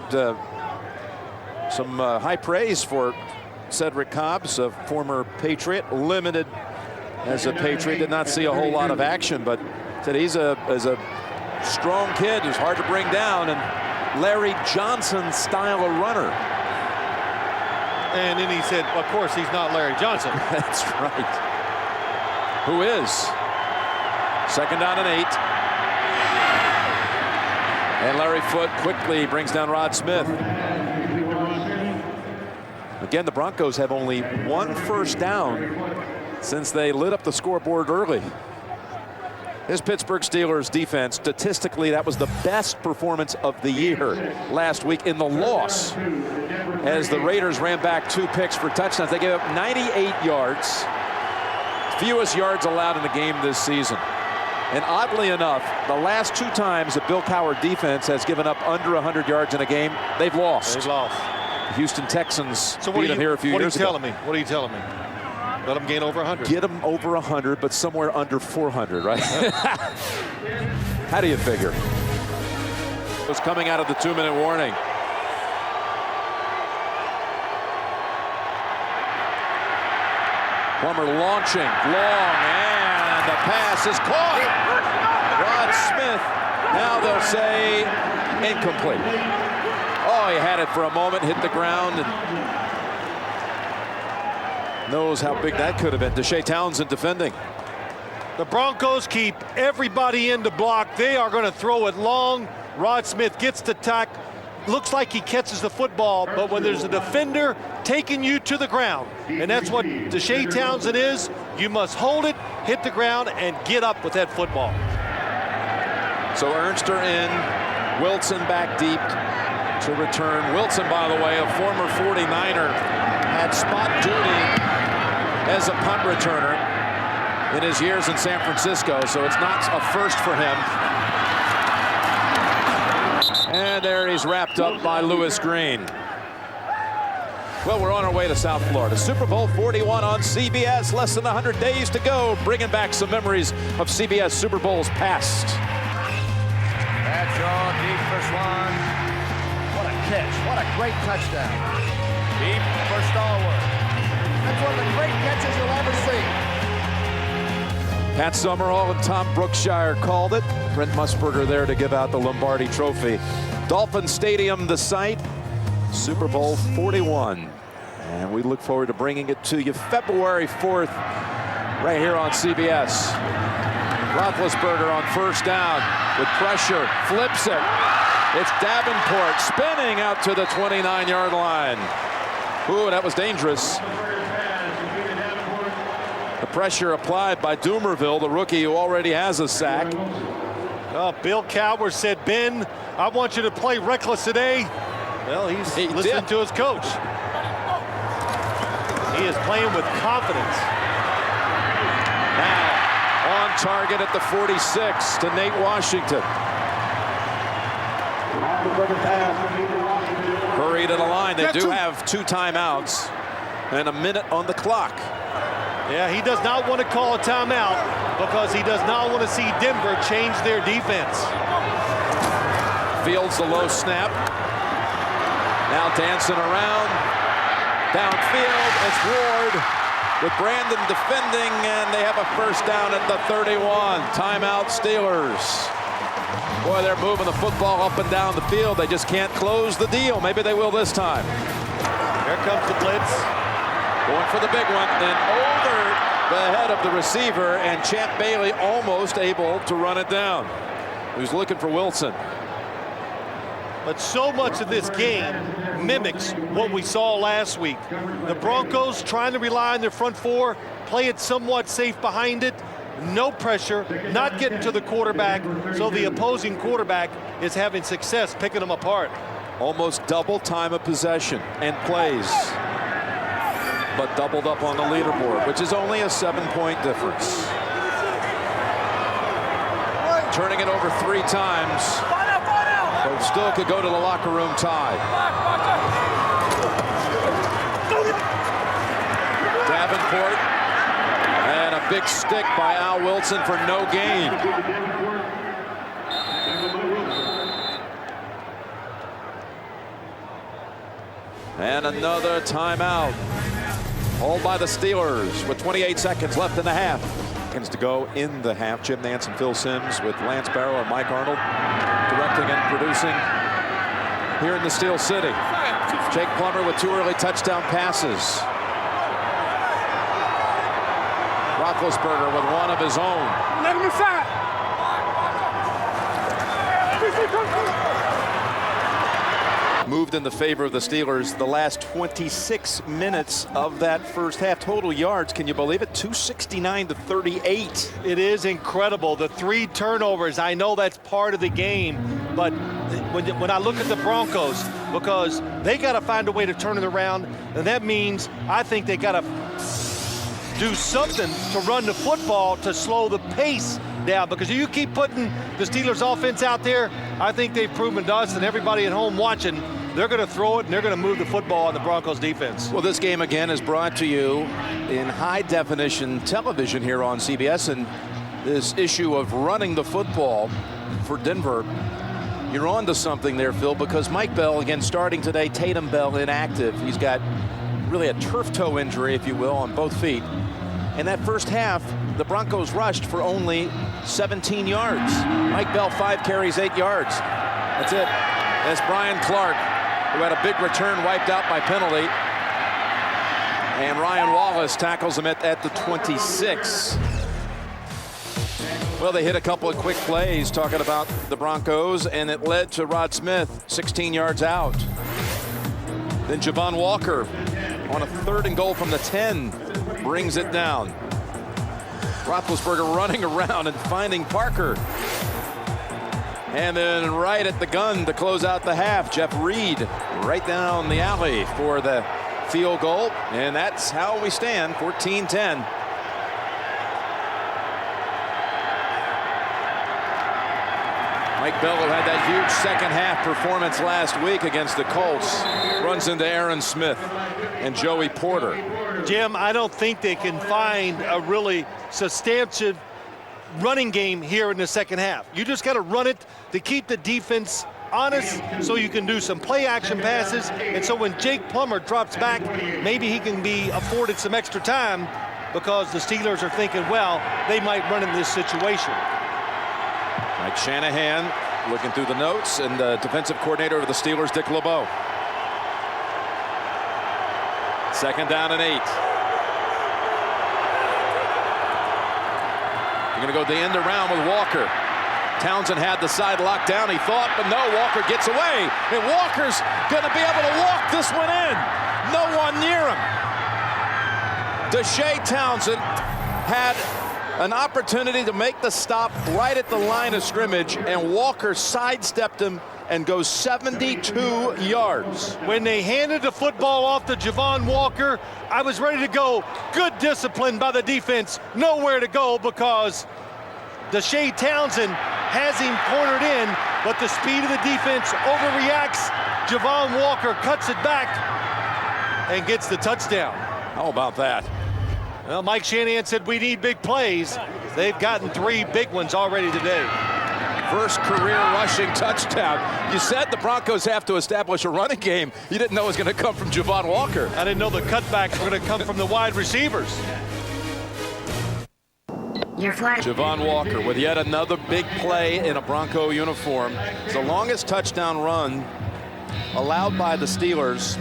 some high praise for Cedric Cobbs, a former Patriot, limited as a Patriot, did not see a whole lot of action, but said he's a strong kid who's hard to bring down, and Larry Johnson style of runner. And then he said, of course, he's not Larry Johnson. That's right. Who is? 2nd down and 8. And Larry Foote quickly brings down Rod Smith. Again, the Broncos have only 1 first down since they lit up the scoreboard early. This Pittsburgh Steelers defense, statistically, that was the best performance of the year last week in the loss. As the Raiders ran back 2 picks for touchdowns, they gave up 98 yards. Fewest yards allowed in the game this season. And oddly enough, the last 2 times that Bill Cowher defense has given up under 100 yards in a game, they've lost. They've lost. The Houston Texans beat them here a few years ago. What are you telling me? Let them gain over 100. Get them over 100, but somewhere under 400, right? How do you figure? It was coming out of the 2-minute warning. Plummer launching, long, and the pass is caught. Rod Smith, now they'll say incomplete. Oh, he had it for a moment, hit the ground, and knows how big that could have been. Deshae Townsend defending. The Broncos keep everybody in the block. They are going to throw it long. Rod Smith gets the tack. Looks like he catches the football, but when there's a defender taking you to the ground, and that's what Deshae Townsend is, you must hold it, hit the ground, and get up with that football. So Ernster in, Wilson back deep to return. Wilson, by the way, a former 49er, had spot duty as a punt returner in his years in San Francisco, so it's not a first for him. And there he's wrapped up by Lewis Green. Well, we're on our way to South Florida. Super Bowl 41 on CBS. Less than 100 days to go. Bringing back some memories of CBS Super Bowls past. That's all deep for Swan. What a catch. What a great touchdown. Deep for Stallworth. That's one of the great catches you'll ever see. Pat Summerall and Tom Brookshire called it. Brent Musburger there to give out the Lombardi Trophy. Dolphin Stadium, the site. Super Bowl 41. And we look forward to bringing it to you February 4th right here on CBS. Roethlisberger on first down with pressure. Flips it. It's Davenport spinning out to the 29-yard line. Ooh, that was dangerous. The pressure applied by Doomerville, the rookie who already has a sack. Bill Cowher said, Ben, I want you to play reckless today. Well, he's listening to his coach. He is playing with confidence. Now on target at the 46 to Nate Washington. Hurry to the line. They do have 2 timeouts and a minute on the clock. Yeah, he does not want to call a timeout because he does not want to see Denver change their defense. Fields the low snap. Now dancing around. Downfield, it's Ward with Brandon defending, and they have a first down at the 31. Timeout Steelers. Boy, they're moving the football up and down the field. They just can't close the deal. Maybe they will this time. Here comes the blitz. Going for the big one, and over the head of the receiver, and Champ Bailey almost able to run it down. He was looking for Wilson. But so much of this game mimics what we saw last week. The Broncos trying to rely on their front four, play it somewhat safe behind it, no pressure, not getting to the quarterback, so the opposing quarterback is having success picking them apart. Almost double time of possession and plays, but doubled up on the leaderboard, which is only a 7-point difference. Turning it over 3 times, but still could go to the locker room tie. Davenport, and a big stick by Al Wilson for no gain. And another timeout. All by the Steelers with 28 seconds left in the half. Seconds to go in the half. Jim Nance and Phil Simms with Lance Barrow and Mike Arnold directing and producing here in the Steel City. Jake Plummer with 2 early touchdown passes. Roethlisberger with 1 of his own. Let him inside. Moved in the favor of the Steelers the last 26 minutes of that first half. Total yards, can you believe it? 269 to 38. It is incredible. The 3 turnovers, I know that's part of the game, but when I look at the Broncos, because they got to find a way to turn it around, and that means I think they got to do something to run the football to slow the pace down, because if you keep putting the Steelers offense out there, I think they've proven to us and everybody at home watching, they're going to throw it and they're going to move the football on the Broncos defense. Well, this game again is brought to you in high definition television here on CBS, and this issue of running the football for Denver, you're on to something there, Phil, because Mike Bell, again, starting today, Tatum Bell inactive. He's got really a turf toe injury, if you will, on both feet. In that first half, the Broncos rushed for only 17 yards. Mike Bell, 5 carries, 8 yards. That's it. That's Brian Clark, who had a big return wiped out by penalty. And Ryan Wallace tackles him at the 26. Well, they hit a couple of quick plays talking about the Broncos, and it led to Rod Smith 16 yards out. Then Javon Walker on a 3rd and goal from the 10 brings it down. Roethlisberger running around and finding Parker. And then right at the gun to close out the half, Jeff Reed right down the alley for the field goal. And that's how we stand, 14-10. Mike Bell, who had that huge second half performance last week against the Colts, runs into Aaron Smith and Joey Porter. Jim, I don't think they can find a really substantive running game here in the second half. You just got to run it to keep the defense honest so you can do some play action passes. And so when Jake Plummer drops back, maybe he can be afforded some extra time because the Steelers are thinking, well, they might run in this situation. Mike Shanahan looking through the notes, and the defensive coordinator of the Steelers, Dick LeBeau. 2nd down and 8. You're going to go the end around with Walker. Townsend had the side locked down, he thought, but no, Walker gets away. And Walker's going to be able to walk this one in. No one near him. Deshae Townsend had an opportunity to make the stop right at the line of scrimmage, and Walker sidestepped him and goes 72 yards. When they handed the football off to Javon Walker, I was ready to go. Good discipline by the defense. Nowhere to go because Deshae Townsend has him cornered in, but the speed of the defense overreacts. Javon Walker cuts it back and gets the touchdown. How about that? Well, Mike Shanahan said we need big plays. They've gotten 3 big ones already today. First career rushing touchdown. You said the Broncos have to establish a running game. You didn't know it was going to come from Javon Walker. I didn't know the cutbacks were going to come from the wide receivers. Your flag. Javon Walker with yet another big play in a Bronco uniform. It's the longest touchdown run allowed by the Steelers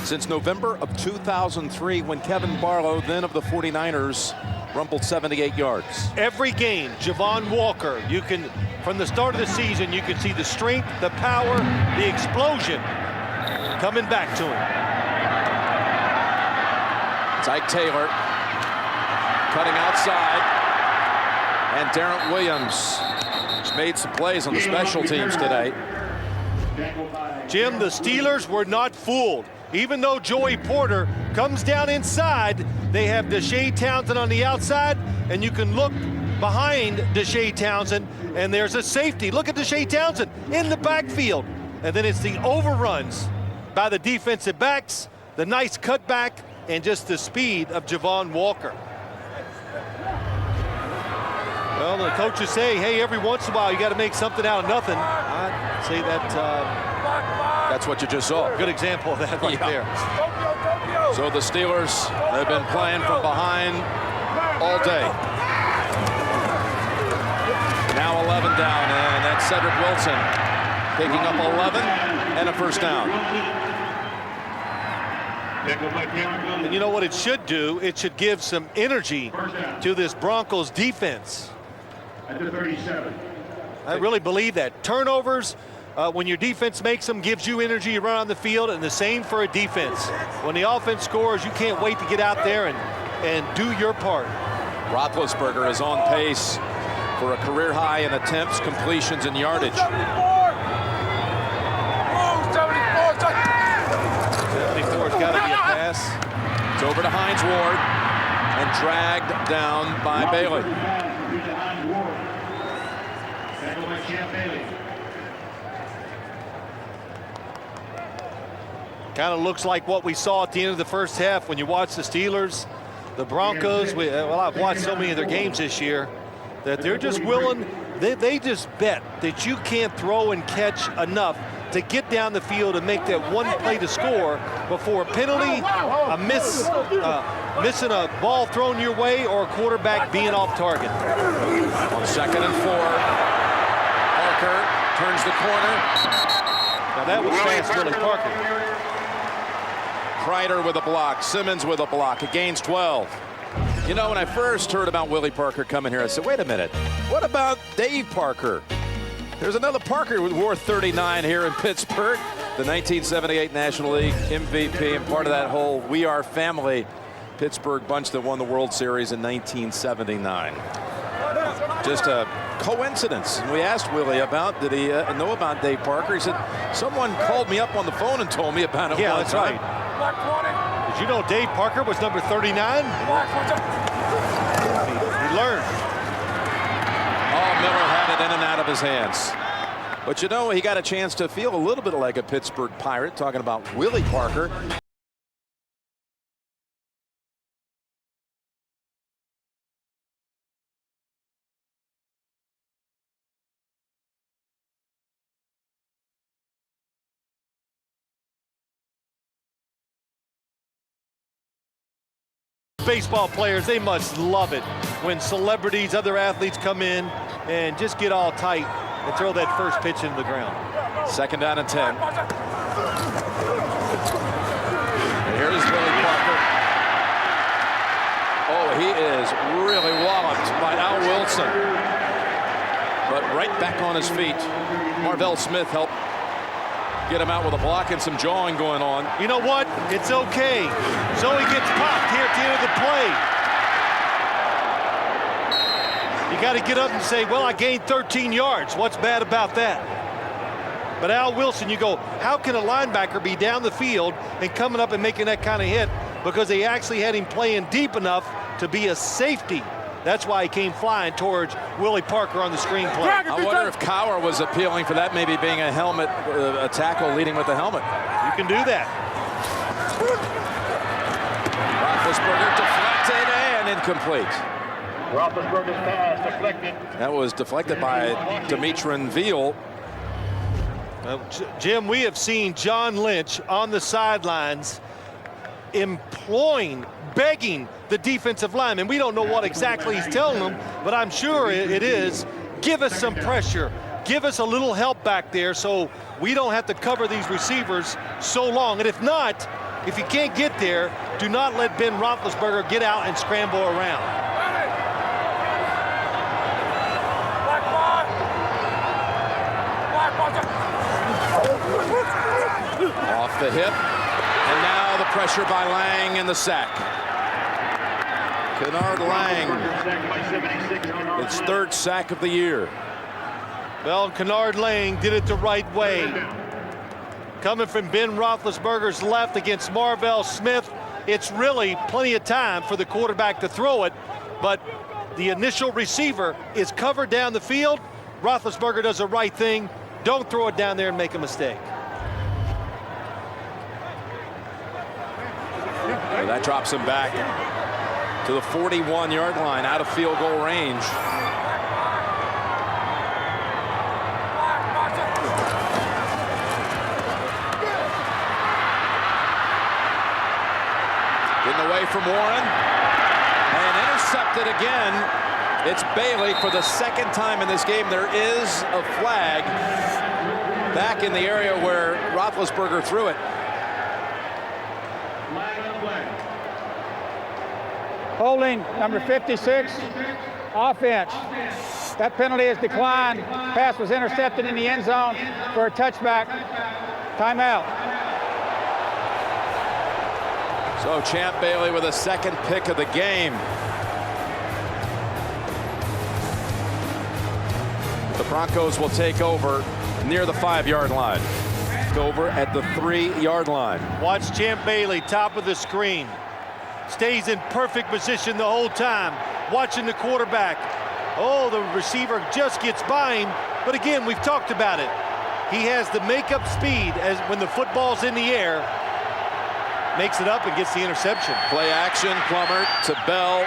since November of 2003, when Kevin Barlow, then of the 49ers, rumbled 78 yards. Every game, Javon Walker, you can, from the start of the season, you can see the strength, the power, the explosion coming back to him. It's Ike Taylor cutting outside, and Darren Williams has made some plays on the special teams today. Jim, the Steelers were not fooled. Even though Joey Porter comes down inside, they have Deshae Townsend on the outside, and you can look behind Deshae Townsend, and there's a safety. Look at Deshae Townsend in the backfield. And then it's the overruns by the defensive backs, the nice cutback, and just the speed of Javon Walker. Well, the coaches say, hey, every once in a while you got to make something out of nothing. I'd say that that's what you just saw. Good example of that right there. So the Steelers have been playing from behind all day. Now 11 down, and that's Cedric Wilson picking up 11 and a first down. And you know what it should do? It should give some energy to this Broncos defense. At the 37. I really believe that. Turnovers, when your defense makes them, gives you energy to run on the field, and the same for a defense. When the offense scores, you can't wait to get out there and do your part. Roethlisberger is on pace for a career high in attempts, completions, and yardage. 74's got to be a pass. It's over to Hines Ward and dragged down by Bailey. Kind of looks like what we saw at the end of the first half when you watch the Steelers. The Broncos, well, I've watched so many of their games this year that they're just willing, they just bet that you can't throw and catch enough to get down the field and make that one play to score before a penalty, a miss, missing a ball thrown your way, or a quarterback being off target. On 2nd and 4, Parker turns the corner. Now that was fast, Willie Parker. Kreider with a block. Simmons with a block. It gains 12. You know, when I first heard about Willie Parker coming here, I said, wait a minute. What about Dave Parker? There's another Parker who wore 39 here in Pittsburgh. The 1978 National League MVP and part of that whole We Are Family Pittsburgh bunch that won the World Series in 1979. Just a coincidence. We asked Willie about, did he know about Dave Parker? He said, someone called me up on the phone and told me about it. Yeah, that's right. Did you know Dave Parker was number 39? He learned. Oh, Miller had it in and out of his hands. But you know, he got a chance to feel a little bit like a Pittsburgh Pirate, talking about Willie Parker. Baseball players, they must love it when celebrities, other athletes come in and just get all tight and throw that first pitch into the ground. Second down and 10. And here's Willie Parker. Oh, he is really walloped by Al Wilson. But right back on his feet. Marvell Smith helped get him out with a block and some jawing going on. You know what? It's okay. So he gets popped here at the end of the play. You got to get up and say, well, I gained 13 yards. What's bad about that? But Al Wilson, you go, how can a linebacker be down the field and coming up and making that kind of hit? Because they actually had him playing deep enough to be a safety. That's why he came flying towards Willie Parker on the screenplay. I wonder if Cowher was appealing for that, maybe being a helmet, a tackle leading with the helmet. You can do that. Roethlisberger deflected and incomplete. Roethlisberger's pass deflected. That was deflected by Demetran Veal. Jim, we have seen John Lynch on the sidelines imploring, begging the defensive lineman. We don't know what exactly he's telling them, but I'm sure it is, give us some pressure. Give us a little help back there so we don't have to cover these receivers so long. And if not, if you can't get there, do not let Ben Roethlisberger get out and scramble around. Off the hip, and now the pressure by Lang and the sack. Kennard Lang, its third sack of the year. Well, Kennard Lang did it the right way. Coming from Ben Roethlisberger's left against Marvell Smith, it's really plenty of time for the quarterback to throw it, but the initial receiver is covered down the field. Roethlisberger does the right thing. Don't throw it down there and make a mistake. Well, that drops him back to the 41-yard line, out of field goal range. Getting away from Warren and intercepted again. It's Bailey for the second time in this game. There is a flag back in the area where Roethlisberger threw it. Holding number 56, offense. That penalty is declined. Pass was intercepted in the end zone for a touchback. Timeout. So Champ Bailey with a second pick of the game. The Broncos will take over near the 5-yard line. Over at the 3-yard line. Watch Champ Bailey, top of the screen. Stays in perfect position the whole time, watching the quarterback. Oh, the receiver just gets by him. But again, we've talked about it. He has the makeup speed as when the football's in the air, makes it up and gets the interception. Play action, Plummer to Bell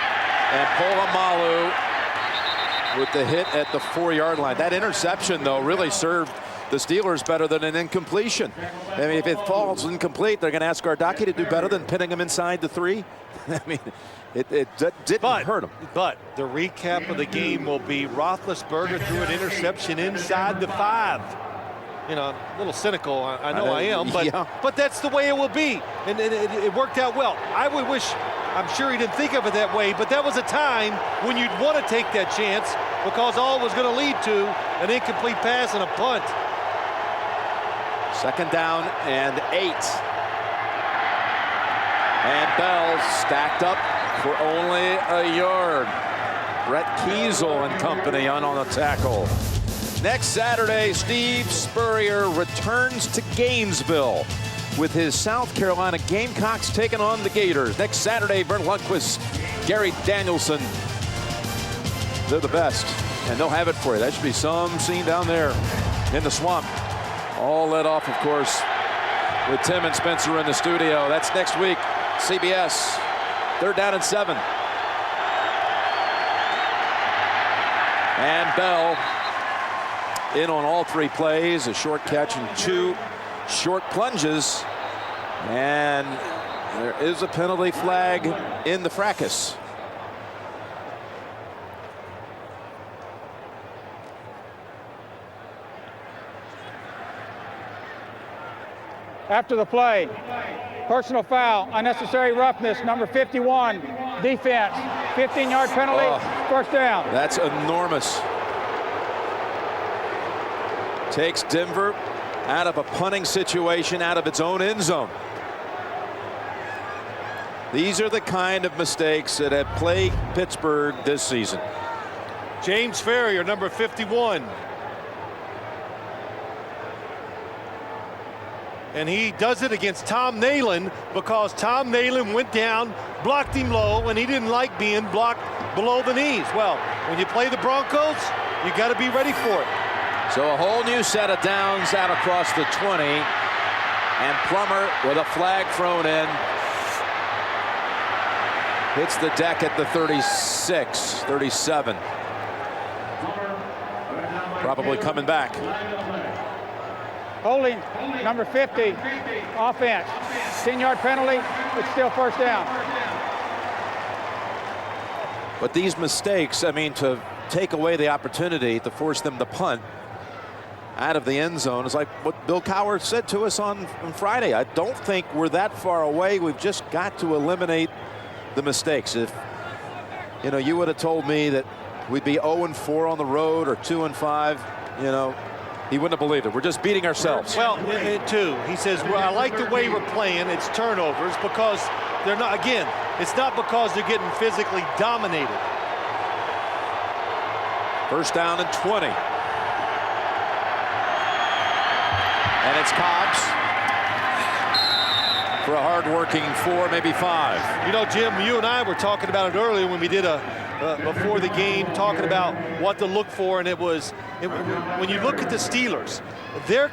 and Polamalu with the hit at the 4-yard line. That interception, though, really served the Steelers better than an incompletion. I mean, if it falls incomplete, they're going to ask Gardocki to do better than pinning him inside the 3. I mean, it didn't hurt him. But the recap of the game will be Roethlisberger threw an interception inside the 5. you know, a little cynical. I know I am, but yeah. but that's the way it will be, and it worked out well. I would wish. I'm sure he didn't think of it that way, but that was a time when you'd want to take that chance because all it was going to lead to an incomplete pass and a punt. 2nd down and 8. And Bell stacked up for only a yard. Brett Kiesel and company on the tackle. Next Saturday, Steve Spurrier returns to Gainesville with his South Carolina Gamecocks taking on the Gators. Next Saturday, Vern Lundquist, Gary Danielson. They're the best, and they'll have it for you. That should be some scene down there in the swamp. All led off, of course, with Tim and Spencer in the studio. That's next week, CBS. 3rd down and 7. And Bell in on all 3 plays, a short catch and 2 short plunges, and there is a penalty flag in the fracas. After the play, personal foul, unnecessary roughness, number 51, defense, 15-yard penalty, 1st down. That's enormous. Takes Denver out of a punting situation, out of its own end zone. These are the kind of mistakes that have plagued Pittsburgh this season. James Ferrier, number 51. And he does it against Tom Nalen because Tom Nalen went down, blocked him low, and he didn't like being blocked below the knees. Well, when you play the Broncos, you got to be ready for it. So a whole new set of downs out across the 20, and Plummer with a flag thrown in. Hits the deck at the 36, 37. Probably coming back. Holding, number 50, offense, 10-yard penalty, it's still 1st down. But these mistakes, I mean, to take away the opportunity to force them to punt out of the end zone is like what Bill Cowher said to us on Friday. I don't think we're that far away. We've just got to eliminate the mistakes. If, you know, you would have told me that we'd be 0-4 on the road or 2-5, you know, he wouldn't have believed it. We're just beating ourselves. Well, too, he says, well, I like the way we're playing. It's turnovers because they're not, again, it's not because they're getting physically dominated. 1st down and 20. And it's Cobbs for a hard-working 4, maybe 5. You know, Jim, you and I were talking about it earlier when we did before the game, talking about what to look for, and when you look at the Steelers, their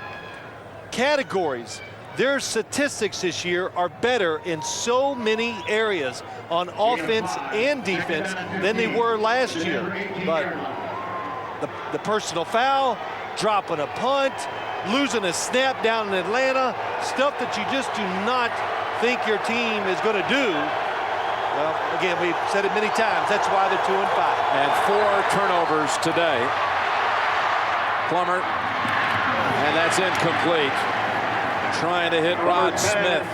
categories, their statistics this year are better in so many areas on offense and defense than they were last year. But the personal foul, dropping a punt, losing a snap down in Atlanta, stuff that you just do not think your team is going to do. Well, again, we've said it many times. That's why they're 2-5. And 4 turnovers today. Plummer, and that's incomplete. Trying to hit Rod Smith.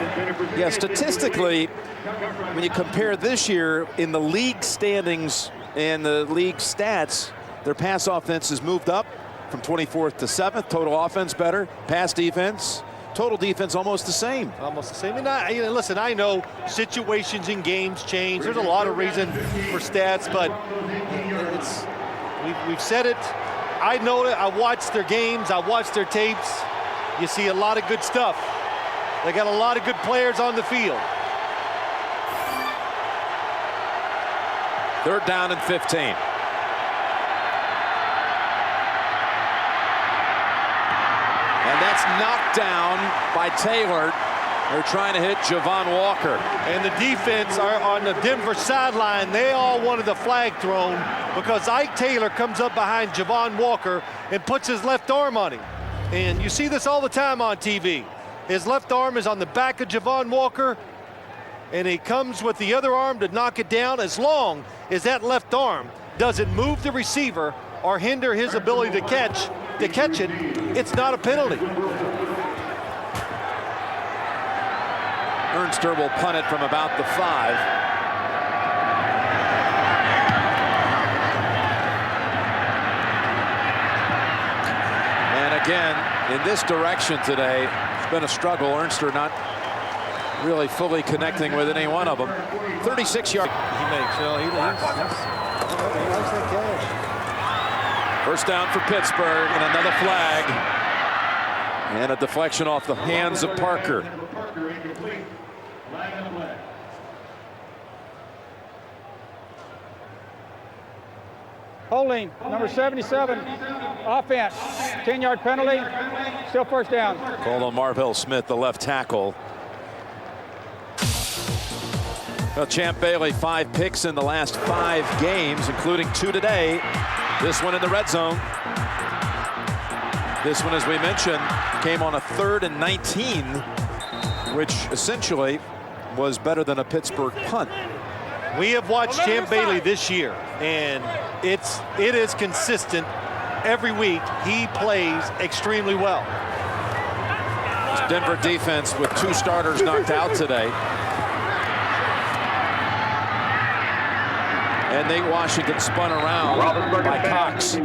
Yeah, statistically, when you compare this year in the league standings and the league stats, their pass offense has moved up from 24th to 7th. Total offense better. Pass defense. Total defense almost the same. Almost the same. And listen, I know situations in games change. There's a lot of reason for stats, but we've said it. I know it. I watch their games. I watch their tapes. You see a lot of good stuff. They got a lot of good players on the field. 3rd down and 15. And that's knocked down by Taylor. They're trying to hit Javon Walker. And the defense are on the Denver sideline. They all wanted the flag thrown because Ike Taylor comes up behind Javon Walker and puts his left arm on him. And you see this all the time on TV. His left arm is on the back of Javon Walker, and he comes with the other arm to knock it down. As long as that left arm doesn't move the receiver or hinder his ability to catch, to catch it, it's not a penalty. Ernster will punt it from about the 5. And again, in this direction today, it's been a struggle. Ernster not really fully connecting with any one of them. 36 yards. He makes, he likes that cash. First down for Pittsburgh, and another flag. And a deflection off the hands of Parker. Holding, number 77, offense, 10-yard penalty, still first down. Called on Marvell Smith, the left tackle. Well, Champ Bailey, 5 picks in the last 5 games, including 2 today. This one in the red zone. This one, as we mentioned, came on a 3rd and 19, which essentially was better than a Pittsburgh punt. We have watched Champ Bailey this year, and it is consistent every week. He plays extremely well. Denver defense with 2 starters knocked out today. And Nate Washington spun around by Cox.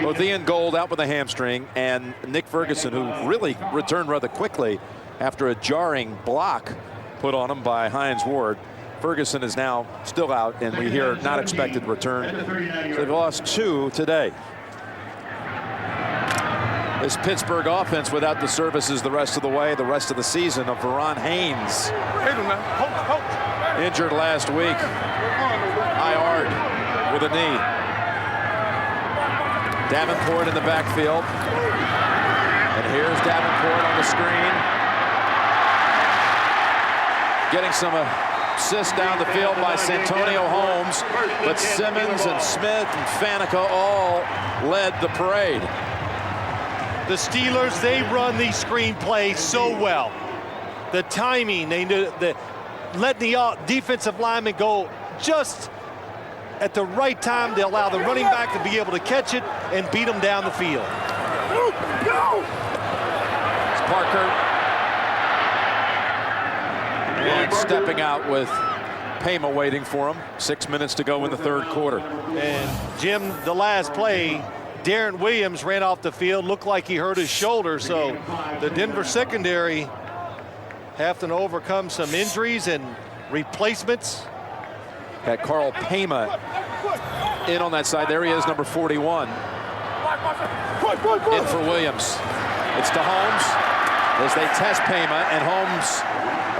Both Ian Gold out with a hamstring, and Nick Ferguson, who really returned rather quickly after a jarring block put on him by Hines Ward. Ferguson is now still out, and we hear not expected return. So they've lost 2 today. This Pittsburgh offense without the services the rest of the way, the rest of the season, of Veron Haynes. Injured last week. IR'd with a knee. Davenport in the backfield. And here's Davenport on the screen. Getting some assists down the field by Santonio Holmes. But Simmons and Smith and Faneca all led the parade. The Steelers, they run these screen plays so well. The timing, they do, letting the defensive lineman go just at the right time to allow the running back to be able to catch it and beat them down the field. It's Parker. And stepping out with Pema waiting for him. 6 minutes to go in the 3rd quarter. And Jim, the last play, Darren Williams ran off the field, looked like he hurt his shoulder, so the Denver secondary having to overcome some injuries and replacements. Got Carl Pema in on that side. There he is, number 41. In for Williams. It's to Holmes as they test Pema, and Holmes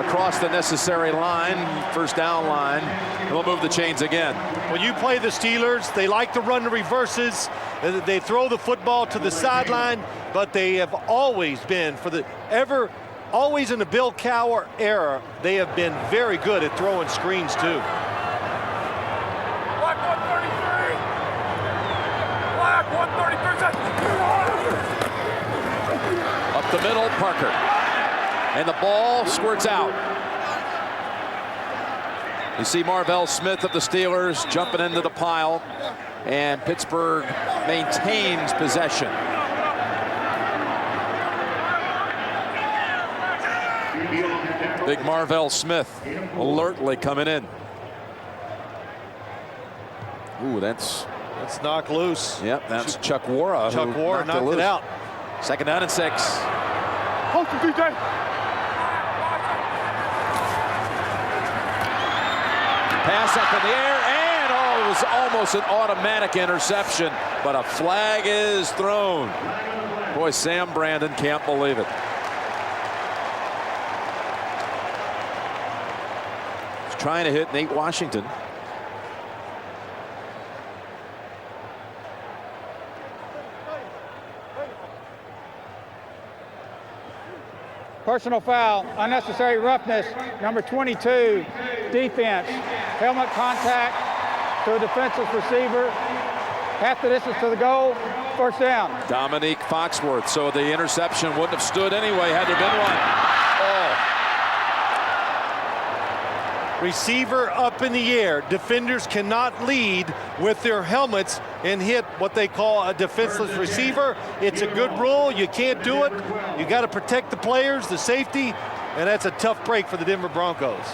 across the necessary line, first down line. We'll move the chains again. When you play the Steelers, they like to run the reverses. They throw the football to the sideline, but they have always been, always in the Bill Cowher era, they have been very good at throwing screens too. Black 133. Black 133. Up the middle, Parker. And the ball squirts out. You see Marvell Smith of the Steelers jumping into the pile, and Pittsburgh maintains possession. Big Marvell Smith alertly coming in. Ooh, that's knocked loose. Yep, that's Chuck Wara. Chuck Wara knocked it out. 2nd down and 6. Hold the DJ. Pass up in the air, and it was almost an automatic interception, but a flag is thrown. Boy, Sam Brandon can't believe it. He's trying to hit Nate Washington. Personal foul, unnecessary roughness, number 22, defense, helmet contact to a defensive receiver, half the distance to the goal, first down. Dominique Foxworth, so the interception wouldn't have stood anyway had there been one. Receiver up in the air. Defenders cannot lead with their helmets and hit what they call a defenseless receiver. It's a good rule. You can't do it. You got to protect the players, the safety, and that's a tough break for the Denver Broncos.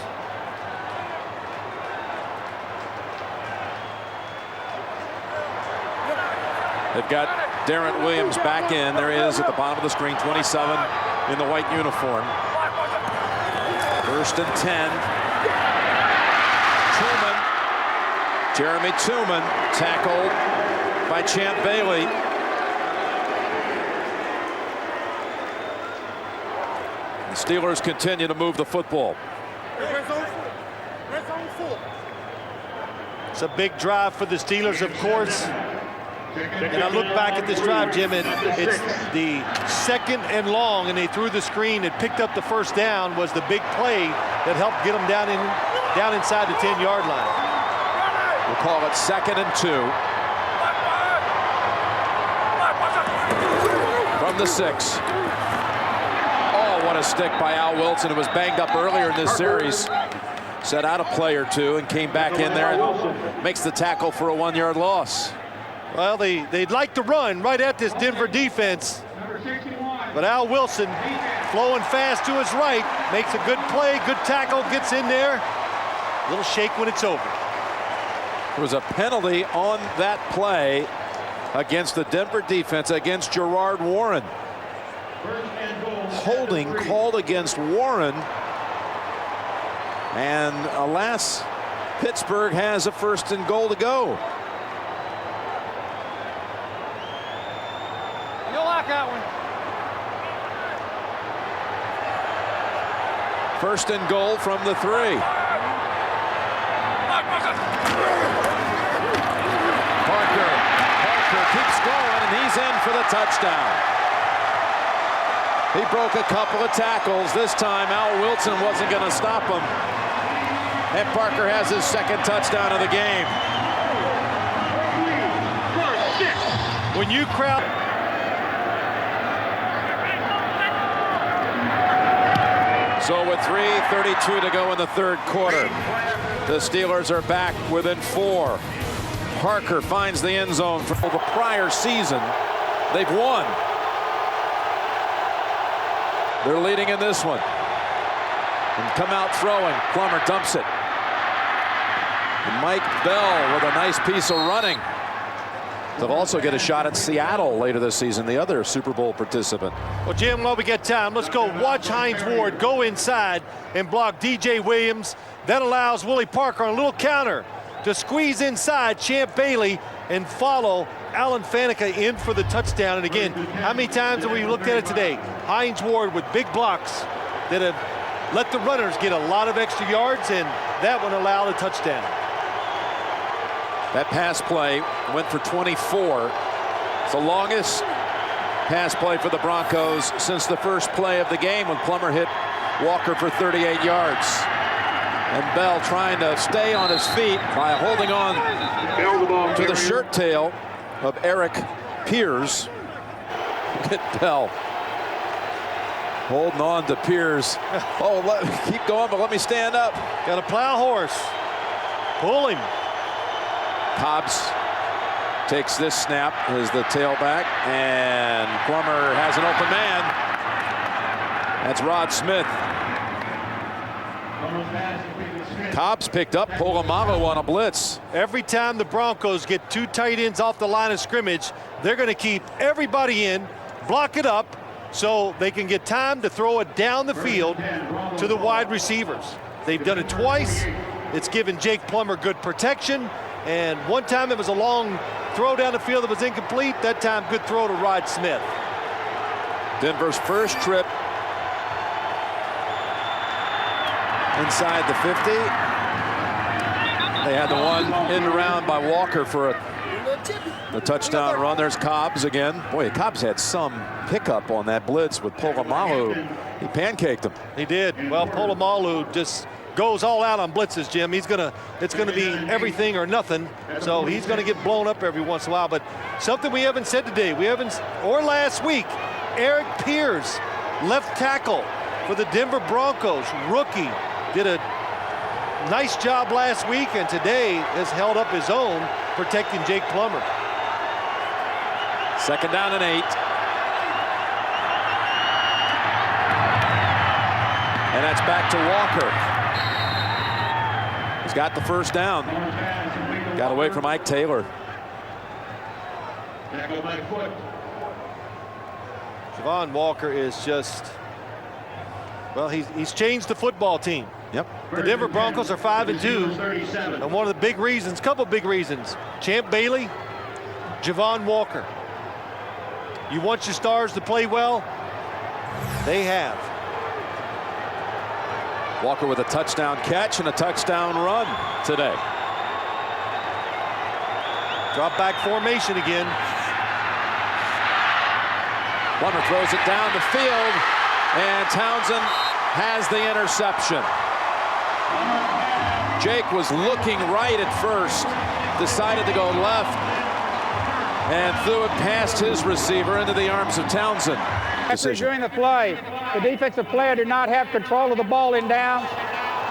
They've got Darren Williams back in. There he is at the bottom of the screen, 27 in the white uniform. 1st and 10. Jeremy Tooman tackled by Champ Bailey. The Steelers continue to move the football. It's a big drive for the Steelers, of course. And I look back at this drive, Jim, and it's the 2nd and long, and they threw the screen and picked up the first down. Was the big play that helped get them down inside the 10-yard line. We'll call it 2nd and 2. From the 6. Oh, what a stick by Al Wilson. It was banged up earlier in this series. Set out a play or two and came back in there and makes the tackle for a 1-yard loss. Well, they'd like to run right at this Denver defense. But Al Wilson, flowing fast to his right, makes a good play, good tackle, gets in there. A little shake when it's over. There was a penalty on that play against the Denver defense against Gerard Warren. Holding called against Warren. And alas, Pittsburgh has a 1st and goal to go. You'll like that one. 1st and goal from the 3. Parker keeps going, and he's in for the touchdown. He broke a couple of tackles. This time, Al Wilson wasn't going to stop him. And Parker has his 2nd touchdown of the game. When you crowd... So with 3:32 to go in the 3rd quarter, the Steelers are back within 4. Parker finds the end zone for the prior season. They've won. They're leading in this one. And come out throwing. Plummer dumps it. And Mike Bell with a nice piece of running. They'll also get a shot at Seattle later this season, the other Super Bowl participant. Well, Jim, while we get time, let's go watch Hines Ward go inside and block DJ Williams. That allows Willie Parker on a little counter to squeeze inside Champ Bailey and follow Alan Faneca in for the touchdown. And again, how many times have we looked at it today? Hines Ward with big blocks that have let the runners get a lot of extra yards, and that one allowed a touchdown. That pass play went for 24. It's the longest pass play for the Broncos since the first play of the game when Plummer hit Walker for 38 yards. And Bell trying to stay on his feet by holding on to the shirt tail of Eric Piers. Look at Bell holding on to Piers. Oh, keep going, but let me stand up. Got a plow horse. Pull him. Cobbs takes this snap as the tailback, and Plummer has an open man. That's Rod Smith. Cobbs picked up Polamalu on a blitz. Every time the Broncos get 2 tight ends off the line of scrimmage, they're going to keep everybody in, block it up, so they can get time to throw it down the field to the wide receivers. They've done it twice. It's given Jake Plummer good protection, and one time it was a long throw down the field that was incomplete. That time, good throw to Rod Smith. Denver's first trip inside the 50. They had the one in around by Walker for the touchdown run. There's Cobbs again. Boy, Cobbs had some pickup on that blitz with Polamalu. He pancaked him. He did. Well, Polamalu just goes all out on blitzes, Jim. It's gonna be everything or nothing. So he's gonna get blown up every once in a while. But something we haven't said today, or last week, Eric Piers, left tackle for the Denver Broncos, rookie, did a nice job last week, and today has held up his own protecting Jake Plummer. 2nd down and 8. And that's back to Walker. He's got the 1st down. Got away from Ike Taylor. Javon Walker is just, well, he's changed the football team. Yep. The Denver Broncos are 5-2, and one of the big reasons, couple big reasons, Champ Bailey, Javon Walker. You want your stars to play well? They have. Walker with a touchdown catch and a touchdown run today. Drop back formation again. Plummer throws it down the field, and Townsend has the interception. Jake was looking right at first, decided to go left, and threw it past his receiver into the arms of Townsend. After doing the play, the defensive player did not have control of the ball in downs.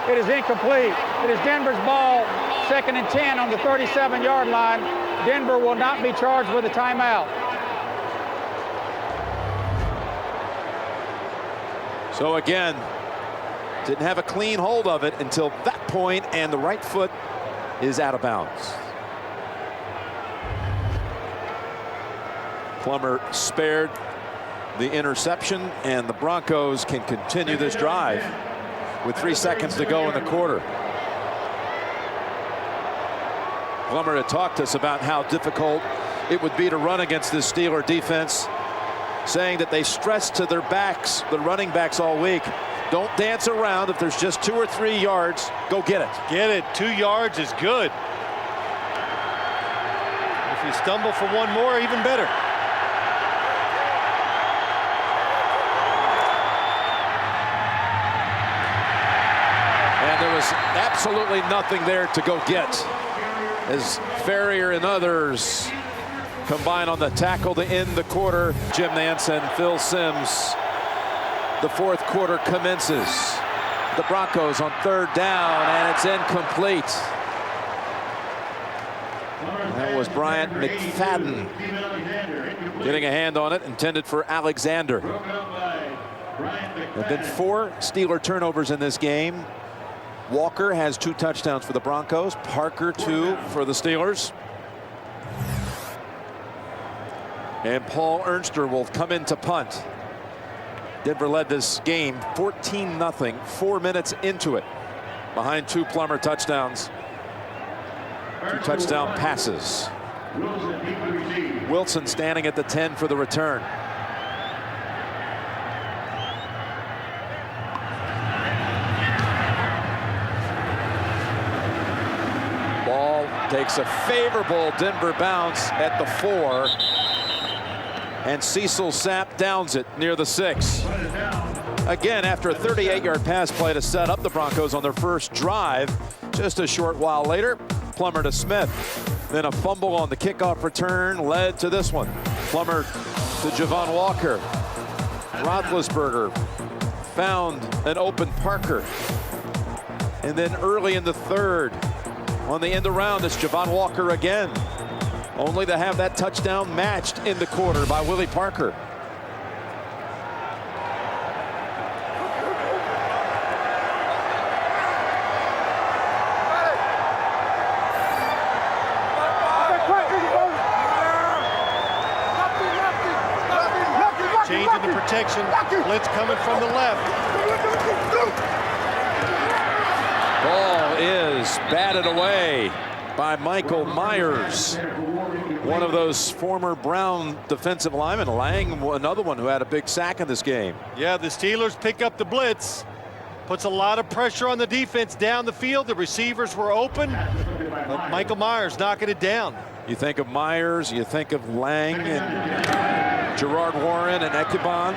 It is incomplete. It is Denver's ball, 2nd and 10 on the 37-yard line. Denver will not be charged with a timeout. So again, didn't have a clean hold of it until that point, and the right foot is out of bounds. Plummer spared the interception, and the Broncos can continue this drive with 3 seconds to go in the quarter. Plummer had talked to us about how difficult it would be to run against this Steeler defense, saying that they stressed to their backs, the running backs, all week. Don't dance around. If there's just 2 or 3 yards, go get it. Get it. 2 yards is good. If you stumble for 1 more, even better. And there was absolutely nothing there to go get, as Ferrier and others combine on the tackle to end the quarter. Jim Nance and Phil Simms. The 4th quarter commences. The Broncos on 3rd down, and it's incomplete. That was Bryant McFadden getting a hand on it, intended for Alexander. There have been 4 Steeler turnovers in this game. Walker has 2 touchdowns for the Broncos. Parker 2 for the Steelers. And Paul Ernster will come in to punt. Denver led this game 14-0, 4 minutes into it, behind 2 Plummer touchdowns, 2 touchdown passes. Wilson standing at the 10 for the return. Ball takes a favorable Denver bounce at the 4. And Cecil Sapp downs it near the 6. Again, after a 38-yard pass play to set up the Broncos on their first drive, just a short while later, Plummer to Smith. Then a fumble on the kickoff return led to this one. Plummer to Javon Walker. Roethlisberger found an open Parker. And then early in the 3rd, on the end around, it's Javon Walker again, only to have that touchdown matched in the quarter by Willie Parker. Changing the protection. Blitz coming from the left. Ball is batted away by Michael Myers, one of those former Brown defensive linemen. Lang, another one who had a big sack in this game. Yeah, the Steelers pick up the blitz. Puts a lot of pressure on the defense down the field. The receivers were open, but Michael Myers knocking it down. You think of Myers, you think of Lang and Gerard Warren and Ekubon.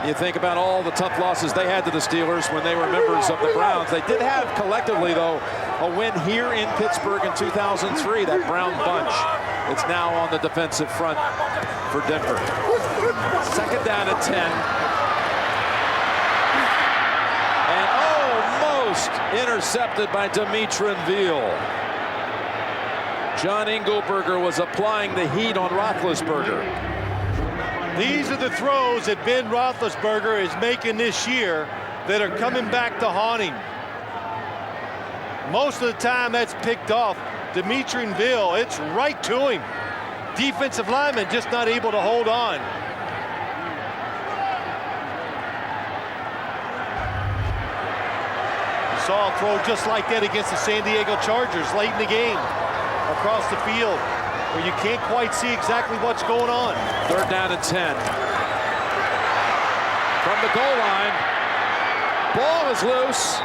You think about all the tough losses they had to the Steelers when they were members of the Browns. They did have collectively, though, a win here in Pittsburgh in 2003, that Brown bunch. It's now on the defensive front for Denver. 2nd down at 10. And almost almost intercepted by Dimitrenville. John Engelberger was applying the heat on Roethlisberger. These are the throws that Ben Roethlisberger is making this year that are coming back to haunt him. Most of the time that's picked off. Dimitrenville, it's right to him. Defensive lineman just not able to hold on. You saw a throw just like that against the San Diego Chargers late in the game across the field where you can't quite see exactly what's going on. 3rd down and 10. From the goal line, ball is loose.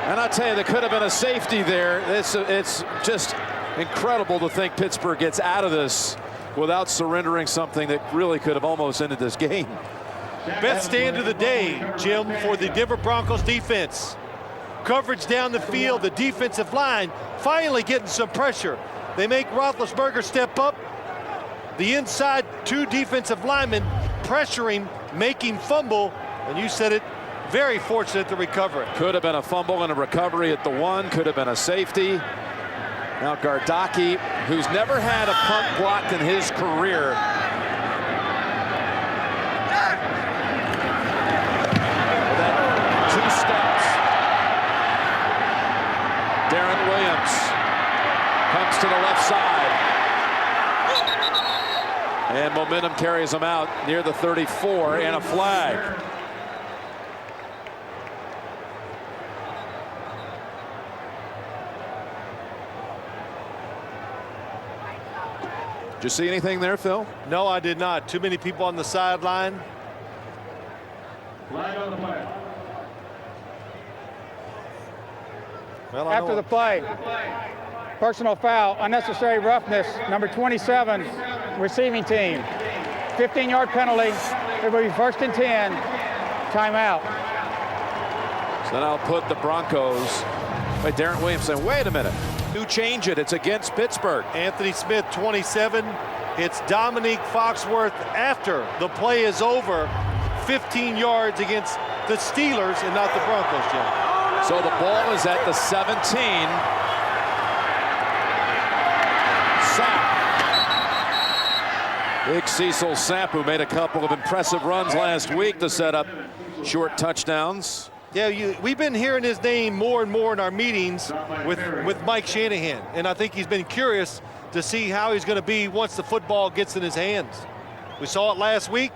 And I'll tell you, there could have been a safety there. It's just incredible to think Pittsburgh gets out of this without surrendering something that really could have almost ended this game. Best stand of the day, Jim, for the Denver Broncos defense. Coverage down the field, the defensive line finally getting some pressure. They make Roethlisberger step up. The inside 2 defensive linemen pressuring, making fumble, and you said it, very fortunate to recover it. Could have been a fumble and a recovery at the 1. Could have been a safety. Now Gardocki, who's never had a punt blocked in his career. With that 2 steps. Darren Williams comes to the left side. And momentum carries him out near the 34 and a flag. Did you see anything there, Phil? No, I did not. Too many people on the sideline. Well, After the play, personal foul, unnecessary roughness, number 27, receiving team. 15-yard penalty. It will be 1st and 10. Timeout. So then I'll put the Broncos. Wait, Darren Williams saying, wait a minute. Do change it. It's against Pittsburgh. Anthony Smith, 27. It's Dominique Foxworth after the play is over. 15 yards against the Steelers and not the Broncos, Jim. So the ball is at the 17. Sapp. Big Cecil Sapp, who made a couple of impressive runs last week to set up short touchdowns. Yeah, we've been hearing his name more and more in our meetings with Mike Shanahan, and I think he's been curious to see how he's going to be once the football gets in his hands. We saw it last week,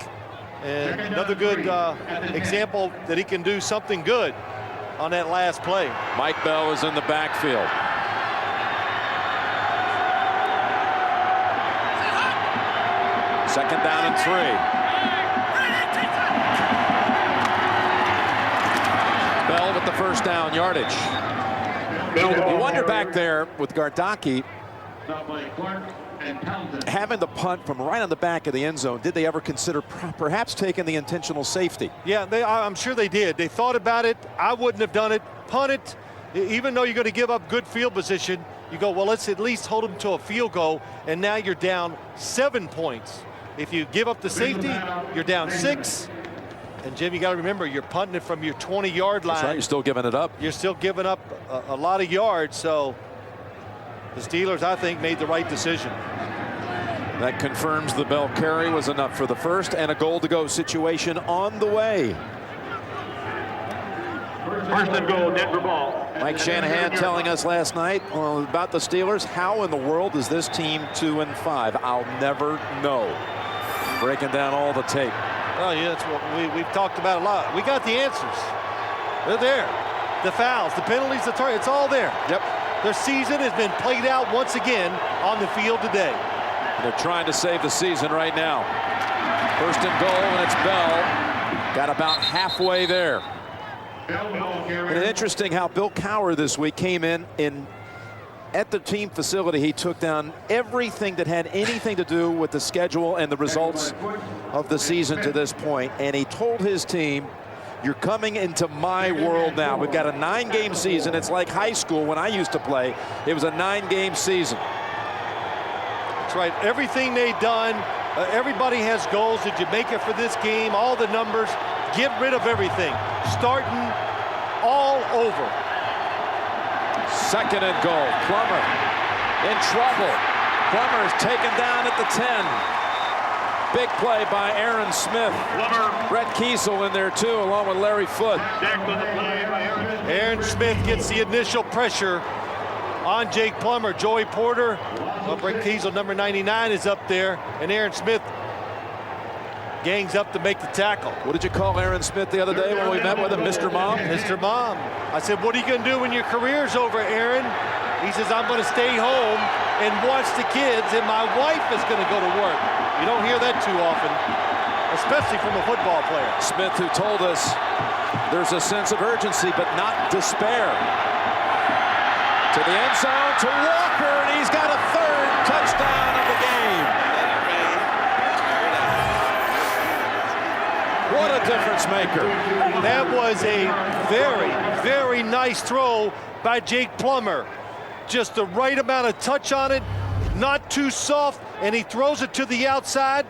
and another good example that he can do something good on that last play. Mike Bell is in the backfield. Second down and 3. Bell with the 1st down yardage. You wonder back there with Gardocki having the punt from right on the back of the end zone. Did they ever consider perhaps taking the intentional safety? Yeah, I'm sure they did. They thought about it. I wouldn't have done it. Punt it. Even though you're going to give up good field position, you go, well, let's at least hold them to a field goal, and now you're down 7 points. If you give up the safety, you're down 6. And Jim, you got to remember, you're punting it from your 20-yard line. That's right, you're still giving it up. You're still giving up a lot of yards. So the Steelers, I think, made the right decision. That confirms the Bell carry was enough for the 1st, and a goal-to-go situation on the way. 1st and goal, Denver ball. Mike Shanahan telling us last night about the Steelers. How in the world is this team 2-5? I'll never know. Breaking down all the tape. Oh, yeah, that's what we've talked about a lot. We got the answers. They're there. The fouls, the penalties, the it's all there. Yep. Their season has been played out once again on the field today. They're trying to save the season right now. 1st and goal, and it's Bell. Got about halfway there. And it's interesting how Bill Cowher this week came in at the team facility. He took down everything that had anything to do with the schedule and the results of the season to this point. And he told his team, you're coming into my world now. We've got a 9-game season. It's like high school when I used to play. It was a 9-game season. That's right. Everything they've done, everybody has goals. Did you make it for this game? All the numbers. Get rid of everything. Starting all over. Second and goal. Plummer in trouble. Plummer is taken down at the 10. Big play by Aaron Smith. Brett Kiesel in there too, along with Larry Foote. Aaron Smith gets the initial pressure on Jake Plummer. Joey Porter, well, Brett Kiesel, number 99, is up there, and Aaron Smith gangs up to make the tackle. What did you call Aaron Smith the other day when we met with him, Mr. Mom? Mr. Mom. I said, what are you going to do when your career's over, Aaron? He says, I'm going to stay home and watch the kids, and my wife is going to go to work. You don't hear that too often, especially from a football player. Smith, who told us there's a sense of urgency, but not despair. To the end zone, to Walker, and he's got a third touchdown of the game. What a difference maker. That was a very, very nice throw by Jake Plummer. Just the right amount of touch on it, not too soft, and he throws it to the outside.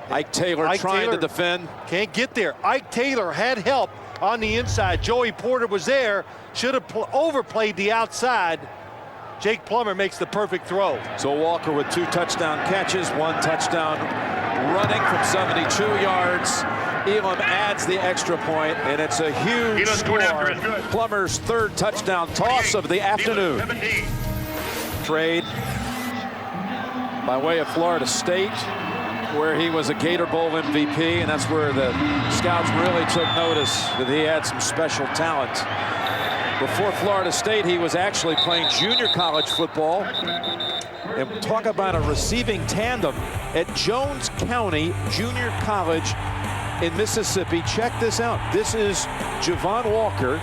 Ike Taylor trying to defend. Can't get there. Ike Taylor had help on the inside. Joey Porter was there. Should have overplayed the outside. Jake Plummer makes the perfect throw. So Walker with 2 touchdown catches, 1 touchdown running from 72 yards. Elam adds the extra point, and it's a huge score. Plummer's 3rd touchdown toss of the afternoon. Trade by way of Florida State, where he was a Gator Bowl MVP, and that's where the scouts really took notice that he had some special talent. Before Florida State, he was actually playing junior college football. And talk about a receiving tandem at Jones County Junior College in Mississippi. Check this out. This is Javon Walker,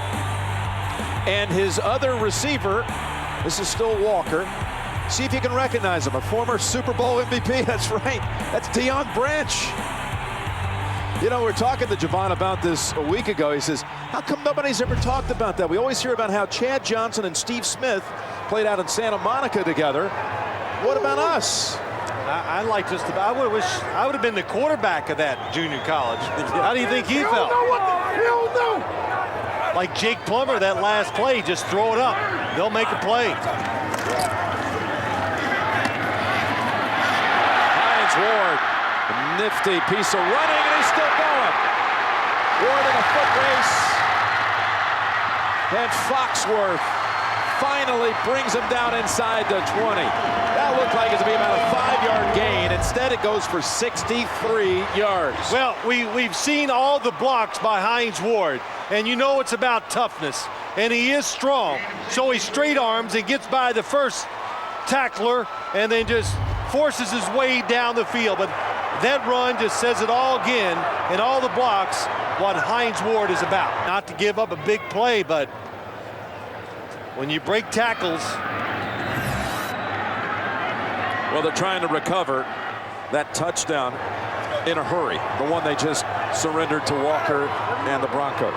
and his other receiver, this is still Walker. See if you can recognize him, a former Super Bowl MVP. That's right, that's Deion Branch. You know, we're talking to Javon about this a week ago. He says, how come nobody's ever talked about that? We always hear about how Chad Johnson and Steve Smith played out in Santa Monica together. What about us? I like just about, I would have been the quarterback of that junior college. How do you think he felt? Hell no. Like Jake Plummer, that last play, just throw it up. They'll make a play. Hines Ward, a nifty piece of running, and he's still going. Ward in a foot race. And Foxworth finally brings him down inside the 20. That looked like it's going to be about a 5-yard gain. Instead, it goes for 63 yards. Well, we've seen all the blocks by Hines Ward, and you know it's about toughness, and he is strong. So he straight arms and gets by the first tackler and then just forces his way down the field. But that run just says it all again, and all the blocks, what Hines Ward is about. Not to give up a big play, but when you break tackles. Well, they're trying to recover that touchdown in a hurry. The one they just surrendered to Walker and the Broncos.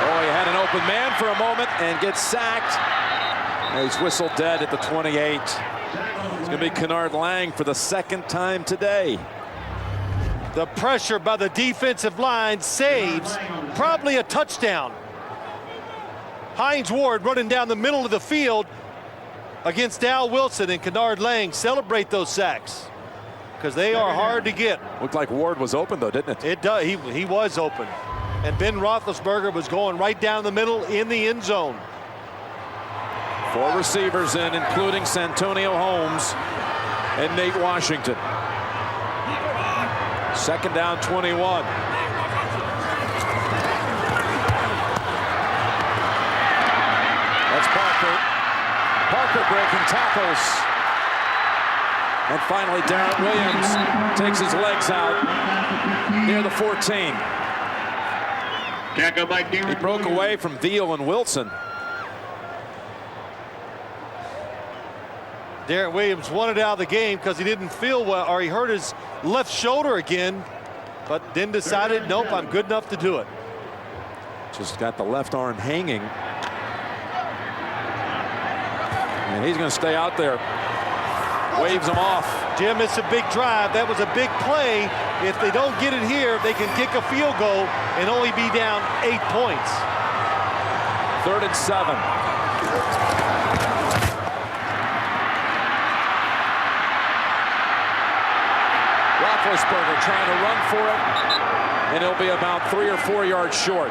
Oh, he had an open man for a moment and gets sacked. And he's whistled dead at the 28. It's going to be Kennard Lang for the 2nd time today. The pressure by the defensive line saves probably a touchdown. Hines Ward running down the middle of the field against Dal Wilson, and Kennard Lang celebrate those sacks because they are hard to get. Looked like Ward was open, though, didn't it? It does. He was open. And Ben Roethlisberger was going right down the middle in the end zone. 4 receivers in, including Santonio Holmes and Nate Washington. 2nd down, 21. That's Parker. Parker breaking tackles. And finally, Darren Williams takes his legs out near the 14. He broke away from Veal and Wilson. Darren Williams wanted out of the game because he didn't feel well, or he hurt his left shoulder again, but then decided, nope, I'm good enough to do it. Just got the left arm hanging. And he's going to stay out there. Waves him off. Jim, it's a big drive. That was a big play. If they don't get it here, they can kick a field goal and only be down 8 points. 3rd and 7. Roethlisberger trying to run for it, and he'll be about 3 or 4 yards short.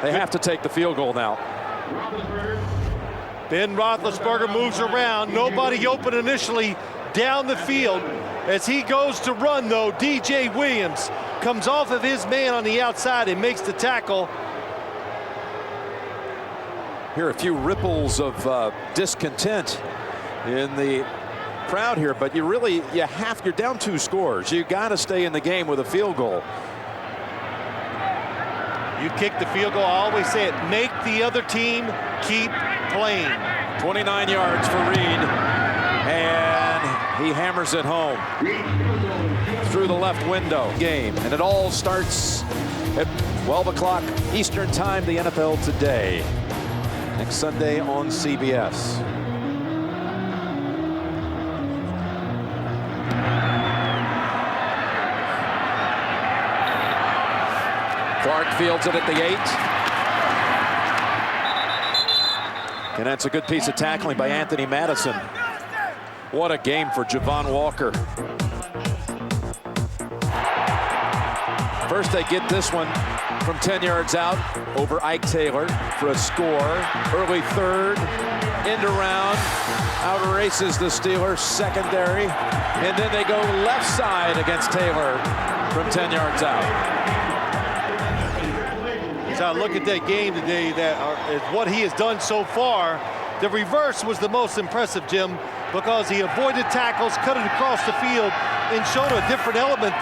They have to take the field goal now. Ben Roethlisberger moves around. Nobody open initially down the field. As he goes to run, though, DJ Williams comes off of his man on the outside and makes the tackle. Here are a few ripples of discontent in the crowd here, but you're down 2 scores. You got to stay in the game with a field goal. You kick the field goal. I always say it, make the other team keep playing. 29 yards for Reed, and he hammers it home through the left window. Game, and it all starts at 12 o'clock Eastern Time, the NFL Today. Next Sunday on CBS. Clark fields it at the 8. And that's a good piece of tackling by Anthony Madison. What a game for Javon Walker. First they get this one from 10 yards out over Ike Taylor for a score. Early 3rd, end around, out races the Steelers secondary, and then they go left side against Taylor from 10 yards out. As I look at that game today, that is what he has done so far. The reverse was the most impressive, Jim, because he avoided tackles, cut it across the field, and showed a different element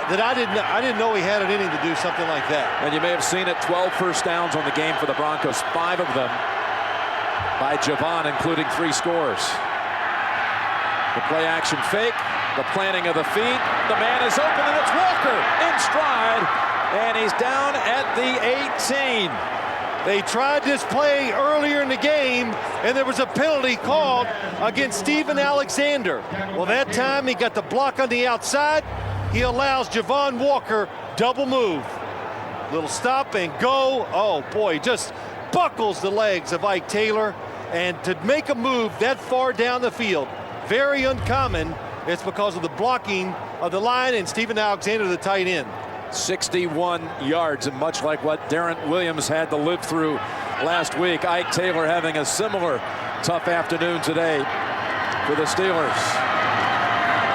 that I didn't know he had it in him to do something like that. And you may have seen it, 12 first downs on the game for the Broncos, 5 of them by Javon, including 3 scores. The play action fake, the planting of the feet, the man is open, and it's Walker in stride, and he's down at the 18. They tried this play earlier in the game, and there was a penalty called against Steven Alexander. Well, that time he got the block on the outside. He allows Javon Walker double move. Little stop and go. Oh, boy, just buckles the legs of Ike Taylor. And to make a move that far down the field, very uncommon. It's because of the blocking of the line and Steven Alexander, the tight end. 61 yards, and much like what Darren Williams had to live through last week, Ike Taylor having a similar tough afternoon today for the Steelers.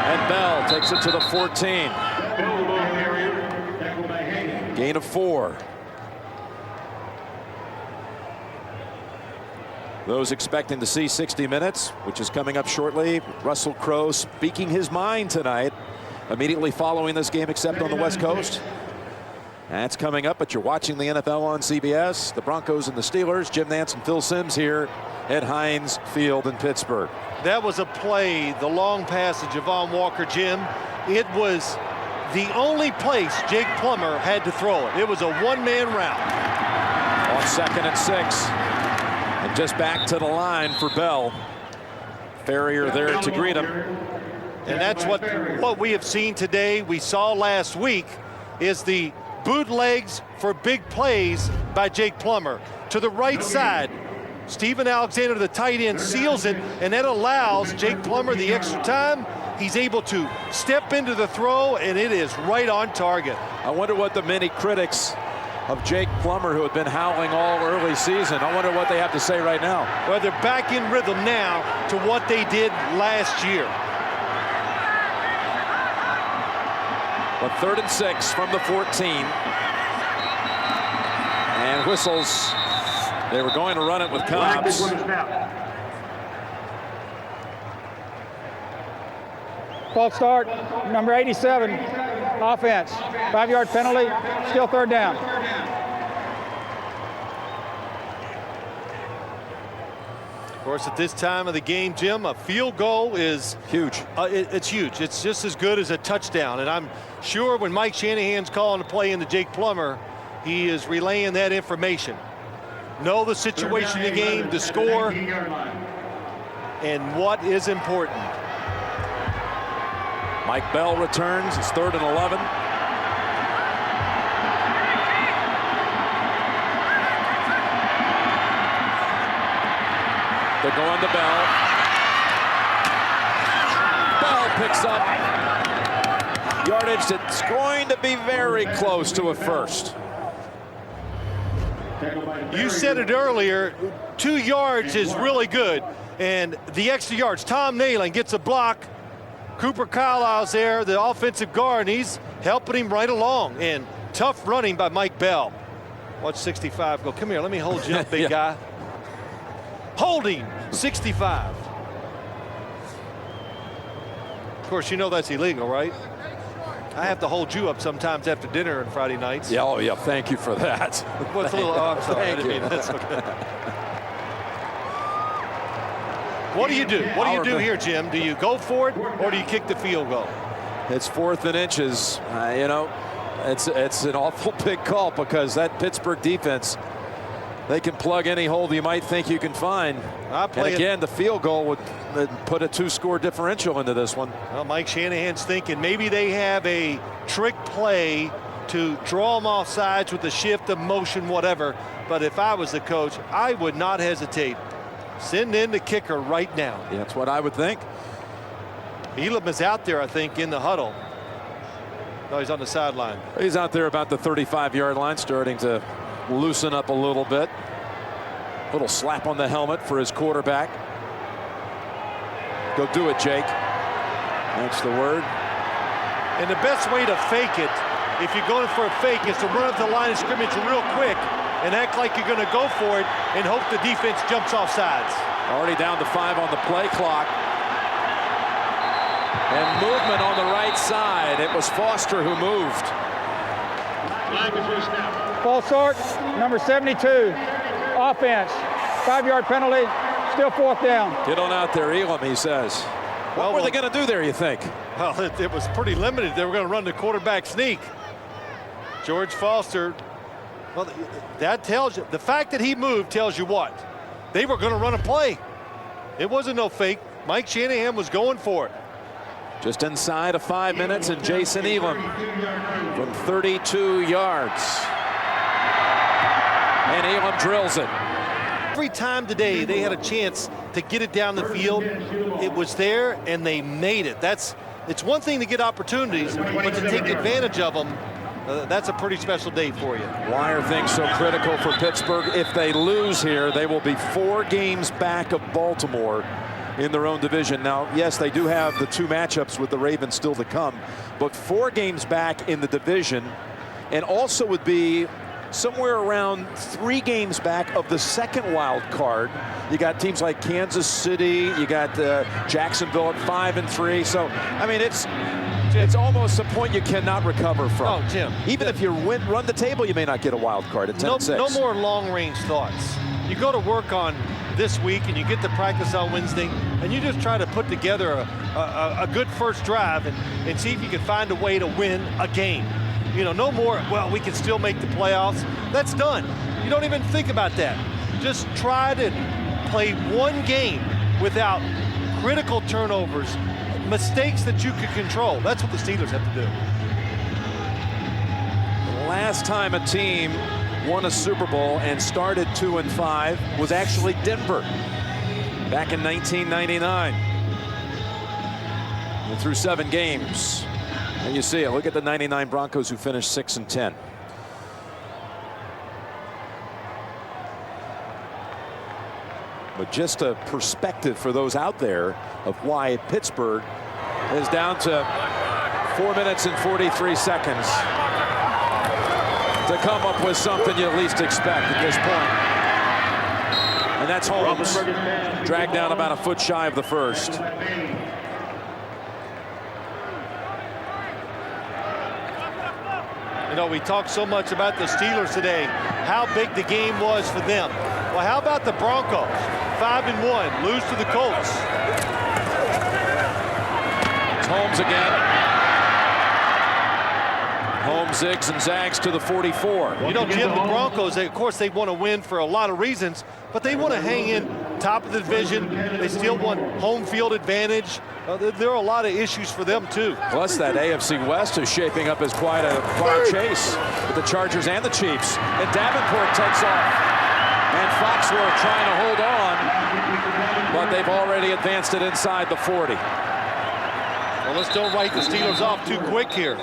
And Bell takes it to the 14. Gain of 4. Those expecting to see 60 minutes, which is coming up shortly. Russell Crowe speaking his mind tonight, immediately following this game, except on the West Coast. That's coming up, but you're watching the NFL on CBS. The Broncos and the Steelers. Jim Nantz and Phil Simms here at Heinz Field in Pittsburgh. That was a play, the long pass to Javon Walker, Jim. It was the only place Jake Plummer had to throw it. It was a one-man route. On 2nd and 6. And just back to the line for Bell. Farrier there to greet him. And that's what we have seen today. We saw last week is the bootlegs for big plays by Jake Plummer. To the right side, Steven Alexander, the tight end, seals it, and that allows Jake Plummer the extra time. He's able to step into the throw, and it is right on target. I wonder what the many critics of Jake Plummer, who had been howling all early season, I wonder what they have to say right now. Well, they're back in rhythm now to what they did last year. But 3rd and 6 from the 14. And whistles. They were going to run it with Cobbs. False start, number 87, offense. 5-yard penalty, still 3rd down. Of course, at this time of the game, Jim, a field goal is huge. It's huge. It's just as good as a touchdown. And I'm sure when Mike Shanahan's calling a play into Jake Plummer, he is relaying that information. Know the situation of the game, the score, and what is important. Mike Bell returns. It's 3rd and 11. They're going to Bell. Bell picks up yardage that's going to be very close to a first. You said it earlier, 2 yards is really good. And the extra yards, Tom Nalen gets a block. Cooper Carlisle's there, the offensive guard, and he's helping him right along. And tough running by Mike Bell. Watch 65 go. Come here, let me hold you up, big guy. Holding 65. Of course, you know that's illegal, right? I have to hold you up sometimes after dinner on Friday nights. Yeah, oh yeah, thank you for that. What's a little, oh, I'm sorry. Thank I didn't you. mean, that's okay. What do you do? What do you do here, Jim? Do you go for it or do you kick the field goal? It's 4th and inches. You know, it's an awful big call because that Pittsburgh defense, they can plug any hole you might think you can find. And again, the field goal would put a 2-score differential into this one. Well, Mike Shanahan's thinking maybe they have a trick play to draw them off sides with a shift of motion, whatever. But if I was the coach, I would not hesitate. Send in the kicker right now. Yeah, that's what I would think. Elam is out there, I think, in the huddle. No, he's on the sideline. He's out there about the 35-yard line, starting to loosen up a little bit. Little slap on the helmet for his quarterback. Go do it, Jake. That's the word. And the best way to fake it, if you're going for a fake, is to run up the line of scrimmage real quick and act like you're going to go for it and hope the defense jumps off sides. Already down to 5 on the play clock. And movement on the right side. It was Foster who moved. False start, number 72. Offense. 5-yard penalty. Still 4th down. Get on out there, Elam, he says. What were they going to do there, you think? Well, it was pretty limited. They were going to run the quarterback sneak. George Foster, well, that tells you, the fact that he moved tells you what? They were going to run a play. It wasn't no fake. Mike Shanahan was going for it. Just inside of 5 minutes, and Jason Elam from 32 yards. And Elam drills it. Every time today they had a chance to get it down the field, it was there and they made it. It's one thing to get opportunities, but to take advantage of them, that's a pretty special day for you. Why are things so critical for Pittsburgh? If they lose here, they will be 4 games back of Baltimore in their own division. Now, yes, they do have the 2 matchups with the Ravens still to come, but 4 games back in the division, and also would be somewhere around 3 games back of the second wild card. You got teams like Kansas City, you got Jacksonville at 5-3. So, I mean, it's almost a point you cannot recover from. Oh, Jim. Even if you run the table, you may not get a wild card at 10-6. No more long-range thoughts. You go to work on this week and you get to practice on Wednesday and you just try to put together a good first drive and see if you can find a way to win a game. You know, no more, well, we can still make the playoffs. That's done. You don't even think about that. Just try to play one game without critical turnovers, mistakes that you could control. That's what the Steelers have to do. The last time a team won a Super Bowl and started 2-5 was actually Denver back in 1999. And through 7 games. And you see it. Look at the 99 Broncos who finished 6-10. But just a perspective for those out there of why Pittsburgh is down to 4 minutes and 43 seconds to come up with something you at least expect at this point. And that's Holmes, dragged down about a foot shy of the first. You know, we talked so much about the Steelers today, how big the game was for them. Well, how about the Broncos? 5-1, lose to the Colts. It's Holmes again. Holmes zigs and zags to the 44. You know, Jim, the Broncos, of course, they want to win for a lot of reasons, but they want to hang in top of the division. They still want home field advantage. There are a lot of issues for them, too. Plus, that AFC West is shaping up as quite a chase with the Chargers and the Chiefs. And Davenport takes off. And Foxworth trying to hold on, but they've already advanced it inside the 40. Well, let's don't write the Steelers off too quick here.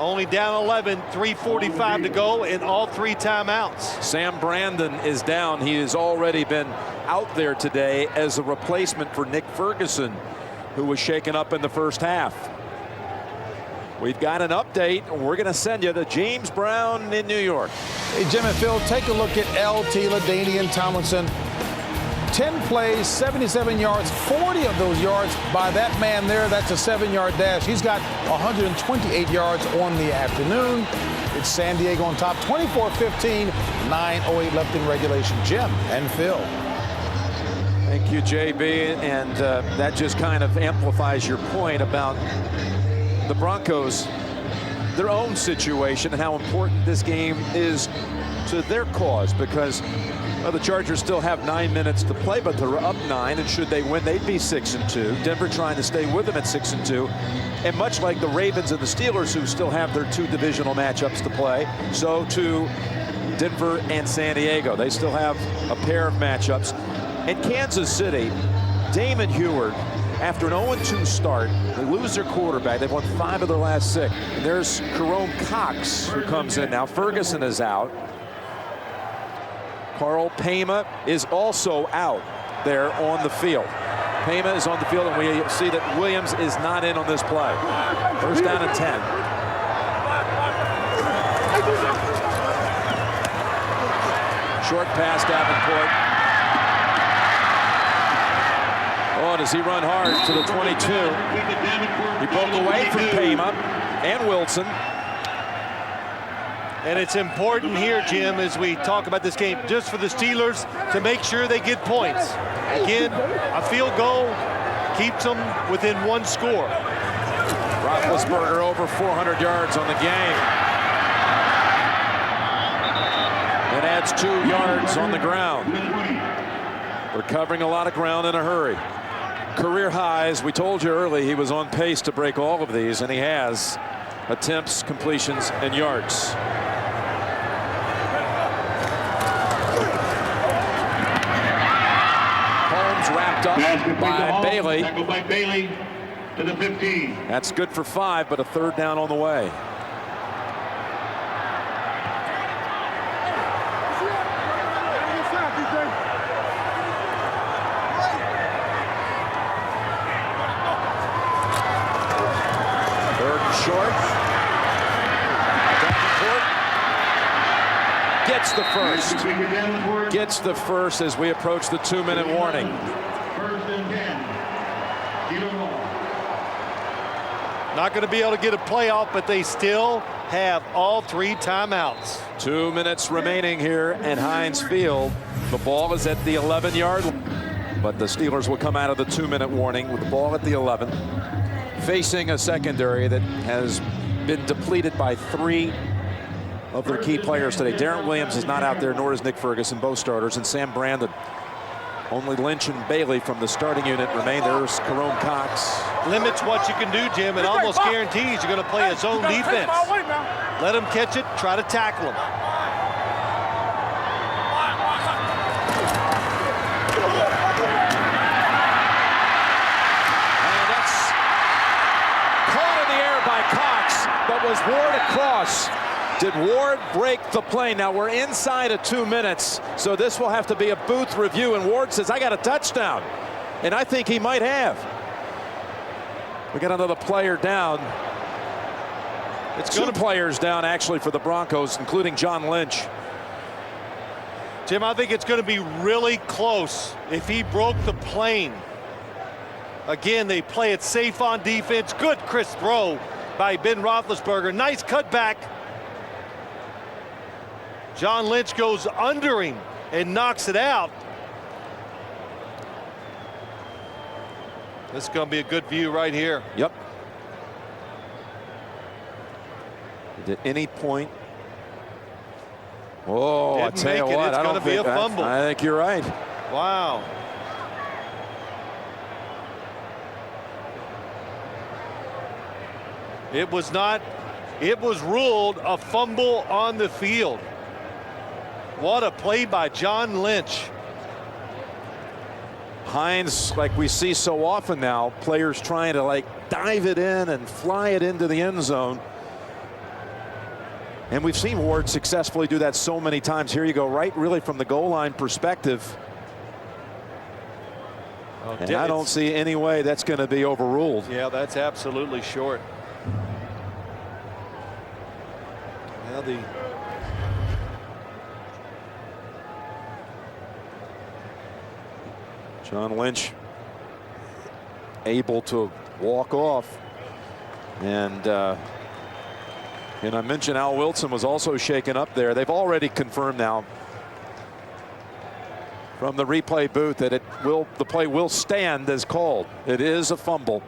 Only down 11, 3:45 to go, and all 3 timeouts. Sam Brandon is down. He has already been out there today as a replacement for Nick Ferguson, who was shaken up in the first half. We've got an update. We're going to send you to James Brown in New York. Hey, Jim and Phil, take a look at L.T. LaDainian Tomlinson. 10 plays, 77 yards, 40 of those yards by that man there. That's a 7-yard dash. He's got 128 yards on the afternoon. It's San Diego on top, 24-15, 9:08 left in regulation. Jim and Phil. Thank you, JB. And that just kind of amplifies your point about the Broncos, their own situation, and how important this game is to their cause, because the Chargers still have 9 minutes to play, but they're up 9, and should they win, they'd be 6-2. Denver trying to stay with them at 6-2. And much like the Ravens and the Steelers, who still have their 2 divisional matchups to play, so too Denver and San Diego. They still have a pair of matchups. And Kansas City, Damon Huard, after an 0-2 start, they lose their quarterback. They've won 5 of their last 6. And there's Jerome Cox, who comes in now. Ferguson is out. Carl Pema is also out there on the field. Pema is on the field, and we see that Williams is not in on this play. First down and 10. Short pass, Davenport. Oh, does he run hard to the 22? He broke away from Pema and Wilson. And it's important here, Jim, as we talk about this game, just for the Steelers to make sure they get points. Again, a field goal keeps them within 1 score. Roethlisberger over 400 yards on the game. It adds 2 yards on the ground. We're covering a lot of ground in a hurry. Career highs. We told you early he was on pace to break all of these, and he has. Attempts, completions, and yards. Wrapped up by Bailey. Tackle by Bailey to the 15. That's good for 5, but a 3rd down on the way. Third and short. Davenport gets the first. Gets the first as we approach the 2-minute warning. Not going to be able to get a playoff, but they still have all 3 timeouts. 2 minutes remaining here at Heinz Field. The ball is at the 11-yard line, but the Steelers will come out of the 2-minute warning with the ball at the 11, facing a secondary that has been depleted by 3 of their key players today. Darren Williams is not out there, nor is Nick Ferguson, both starters, and Sam Brandon. Only Lynch and Bailey from the starting unit remain. There's Jerome Cox. Limits what you can do, Jim. It almost guarantees you're going to play a zone defense. Let them catch it, try to tackle them. And that's caught in the air by Cox, but was Ward across. Did Ward break the play? Now we're inside of 2 minutes, so this will have to be a booth review, and Ward says, I got a touchdown. And I think he might have. We got another player down. It's 2 players down, actually, for the Broncos, including John Lynch. Jim, I think it's going to be really close if he broke the plane. Again, they play it safe on defense. Good crisp throw by Ben Roethlisberger. Nice cutback. John Lynch goes under him and knocks it out. This is going to be a good view right here. Yep. At any point. Oh, I tell you what, I don't think. I think you're right. Wow. It was not, it was ruled a fumble on the field. What a play by John Lynch. Hines, like we see so often now, players trying to like dive it in and fly it into the end zone. And we've seen Ward successfully do that so many times. Here you go, right really from the goal line perspective. And I don't see any way that's going to be overruled. Yeah, that's absolutely short. Now the John Lynch able to walk off. And I mentioned Al Wilson was also shaken up there. They've already confirmed now from the replay booth that the play will stand as called. It is a fumble.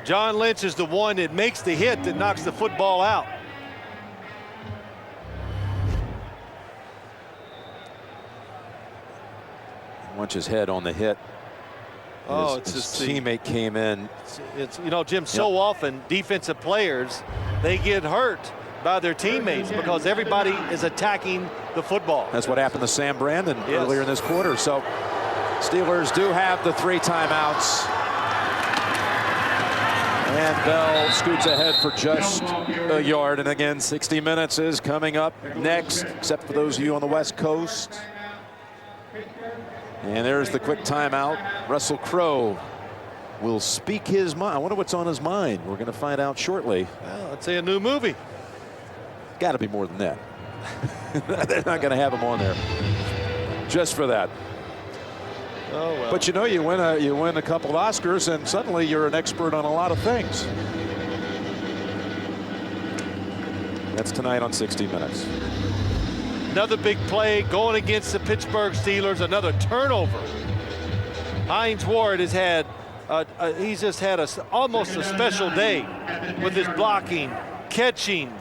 John Lynch is the one that makes the hit that knocks the football out. Lynch's head on the hit. Oh, his teammate came in. It's you know, Jim, so often defensive players, they get hurt by their teammates because everybody is attacking the football. That's what happened to Sam Brandon earlier in this quarter. So Steelers do have the 3 timeouts. And Bell scoots ahead for just a yard. And again, 60 minutes is coming up next, except for those of you on the West Coast. And there's the quick timeout. Russell Crowe will speak his mind. I wonder what's on his mind. We're going to find out shortly. Well, let's say a new movie. Got to be more than that. They're not going to have him on there just for that. Oh, well. But you know, you win a couple of Oscars and suddenly you're an expert on a lot of things. That's tonight on 60 Minutes. Another big play going against the Pittsburgh Steelers. Another turnover. Hines Ward has had he's just had almost a special day with his blocking, catching,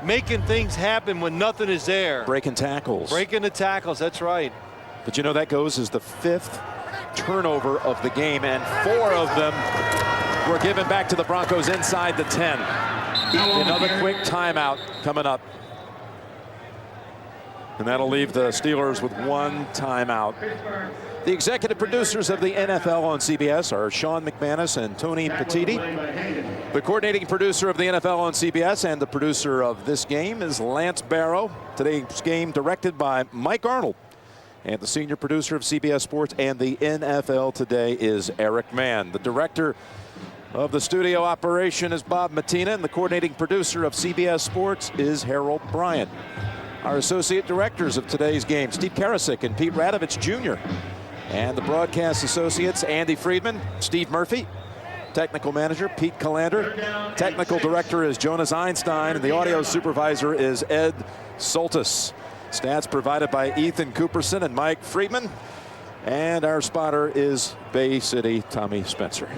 making things happen when nothing is there. Breaking tackles. Breaking the tackles, that's right. But you know, that goes as the 5th turnover of the game, and 4 of them were given back to the Broncos inside the 10. Another quick timeout coming up. And that'll leave the Steelers with 1 timeout. The executive producers of the NFL on CBS are Sean McManus and Tony Petitti. The coordinating producer of the NFL on CBS and the producer of this game is Lance Barrow. Today's game directed by Mike Arnold. And the senior producer of CBS Sports and the NFL Today is Eric Mann. The director of the studio operation is Bob Mattina, and the coordinating producer of CBS Sports is Harold Bryant. Our associate directors of today's game, Steve Karasik and Pete Radovich Jr. And the broadcast associates, Andy Friedman, Steve Murphy. Technical manager, Pete Callander. Technical director is Jonas Einstein, and the audio supervisor is Ed Soltis. Stats provided by Ethan Cooperson and Mike Friedman. And our spotter is Bay City Tommy Spencer.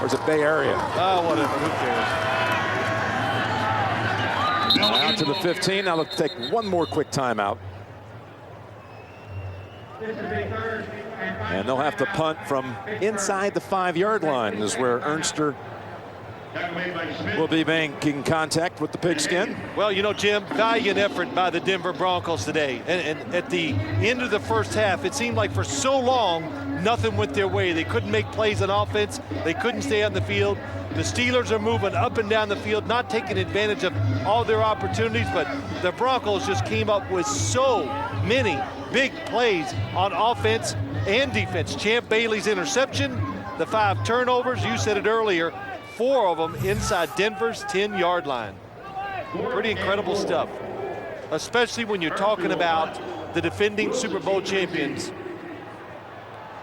Or is it Bay Area? Oh, whatever, who cares? Out to the 15. Now let's take one more quick timeout. And they'll have to punt from inside the 5-yard line, is where Ernster will be making contact with the pigskin. Well, you know, Jim, valiant effort by the Denver Broncos today. And at the end of the first half, it seemed like for so long, nothing went their way. They couldn't make plays on offense. They couldn't stay on the field. The Steelers are moving up and down the field, not taking advantage of all their opportunities, but the Broncos just came up with so many big plays on offense and defense. Champ Bailey's interception, the 5 turnovers, you said it earlier, 4 of them inside Denver's 10-yard line. Pretty incredible stuff, especially when you're talking about the defending Super Bowl champions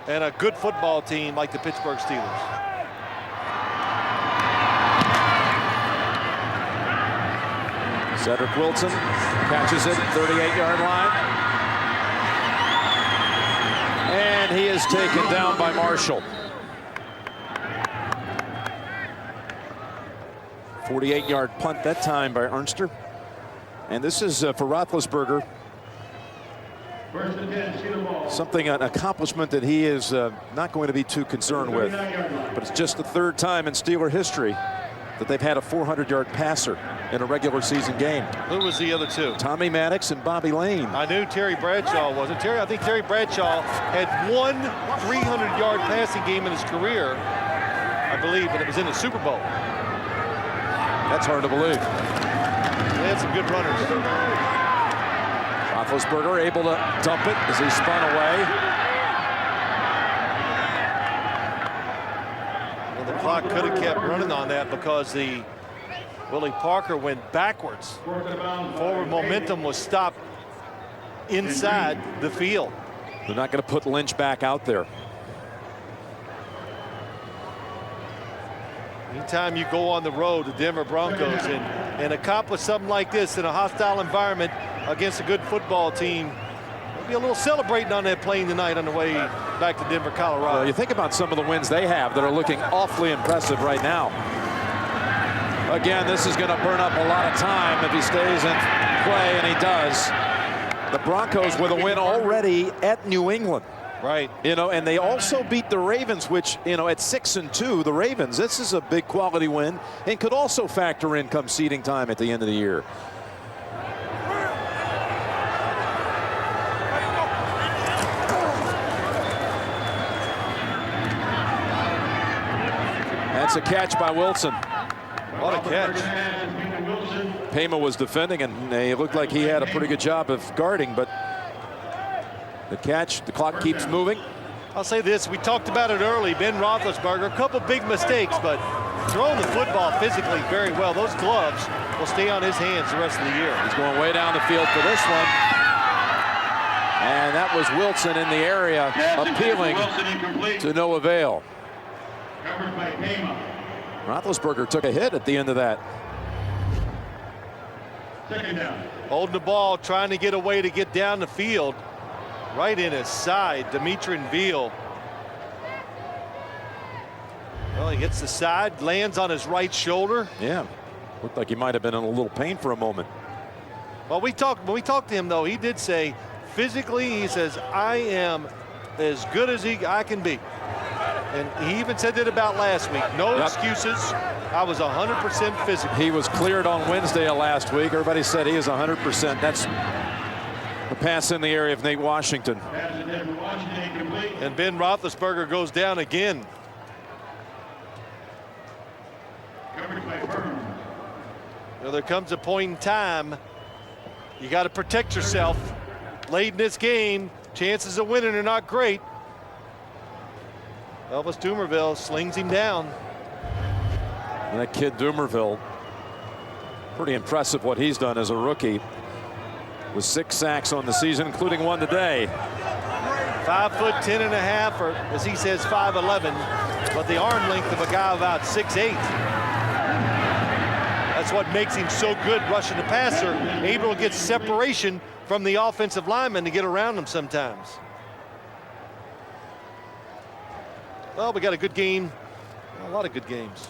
and a good football team like the Pittsburgh Steelers. Cedric Wilson catches it, 38-yard line. And he is taken down by Marshall. 48-yard punt that time by Ernster. And this is for Roethlisberger. First and 10, Steeler ball. Something, an accomplishment that he is not going to be too concerned with. But it's just the third time in Steeler history that they've had a 400-yard passer in a regular season game. Who was the other two? Tommy Maddox and Bobby Lane. I knew Terry Bradshaw wasn't. I think Terry Bradshaw had one 300-yard passing game in his career, I believe, and it was in the Super Bowl. That's hard to believe. They had some good runners. Roethlisberger able to dump it as he spun away. Well, the clock could have kept running on that because Willie Parker went backwards. Forward momentum was stopped inside the field. They're not going to put Lynch back out there. Anytime you go on the road, the Denver Broncos, and accomplish something like this in a hostile environment against a good football team, there'll be a little celebrating on that plane tonight on the way back to Denver, Colorado. Well, you think about some of the wins they have that are looking awfully impressive right now. Again, this is going to burn up a lot of time if he stays in play, and he does. The Broncos with a win already at New England. Right. You know, and they also beat the Ravens, which, you know, at 6-2, the Ravens, this is a big quality win and could also factor in come seeding time at the end of the year. That's a catch by Wilson. What a catch. Pema was defending, and it looked like he had a pretty good job of guarding, but the catch, the clock keeps moving. I'll say this, we talked about it early, Ben Roethlisberger, a couple big mistakes, but throwing the football physically very well. Those gloves will stay on his hands the rest of the year. He's going way down the field for this one. And that was Wilson in the area, appealing to no avail. Covered by Pema. Roethlisberger took a hit at the end of that. Second down. Holding the ball, trying to get away to get down the field. Right in his side, Demetrin Veal. Well, he hits the side, lands on his right shoulder. Yeah, looked like he might have been in a little pain for a moment. Well, when we talked to him, though, he did say, physically, he says, I am as good as I can be. And he even said that about last week. No excuses. I was 100% physical. He was cleared on Wednesday of last week. Everybody said he is 100%. That's the pass in the area of Nate Washington. And Ben Roethlisberger goes down again. Well, there comes a point in time you got to protect yourself. Late in this game, chances of winning are not great. Elvis Dumerville slings him down. And that kid Dumerville, pretty impressive what he's done as a rookie. With 6 sacks on the season, including one today. 5'10½", or as he says, 5'11", but the arm length of a guy about 6'8". That's what makes him so good rushing the passer, able to get separation from the offensive lineman to get around him sometimes. Well, we got a good game, a lot of good games.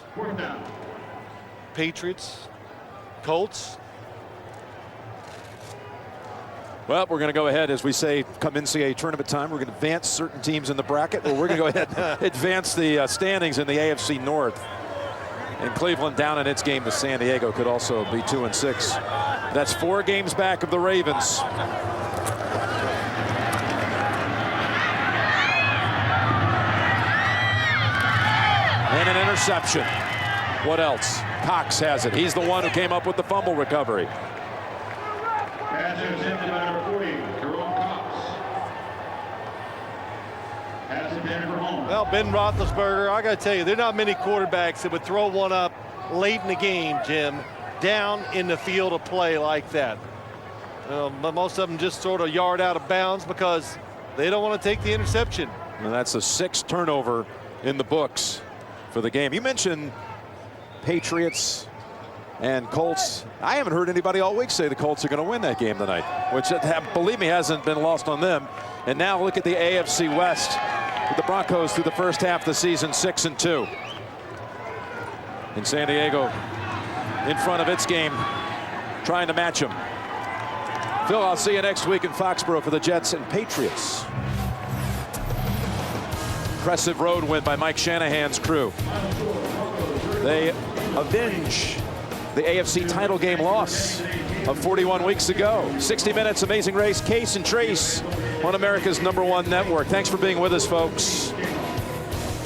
Patriots, Colts. Well, we're going to go ahead, as we say, come NCAA tournament time. We're going to advance certain teams in the bracket. Well, we're going to go ahead and advance the standings in the AFC North. And Cleveland, down in its game to San Diego, could also be 2-6. That's 4 games back of the Ravens. And an interception. What else? Cox has it. He's the one who came up with the fumble recovery. Pass intercepted by number 40, Jerome Cox. Pass intended for home. Well, Ben Roethlisberger, I got to tell you, there are not many quarterbacks that would throw one up late in the game, Jim, down in the field of play like that. Most of them just sort of yard out of bounds because they don't want to take the interception. And that's a 6th turnover in the books for the game. You mentioned Patriots and Colts. I haven't heard anybody all week say the Colts are going to win that game tonight, which, believe me, hasn't been lost on them. And now look at the AFC West with the Broncos through the first half of the season, 6-2. In San Diego, in front of its game, trying to match him. Phil, I'll see you next week in Foxborough for the Jets and Patriots. Impressive road win by Mike Shanahan's crew. They avenge the AFC title game loss of 41 weeks ago. 60 Minutes, Amazing Race, Case and Trace on America's #1 network. Thanks for being with us, folks.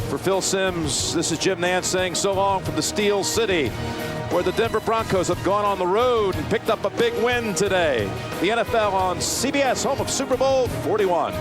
For Phil Simms, this is Jim Nantz saying so long from the Steel City, where the Denver Broncos have gone on the road and picked up a big win today. The NFL on CBS, home of Super Bowl 41.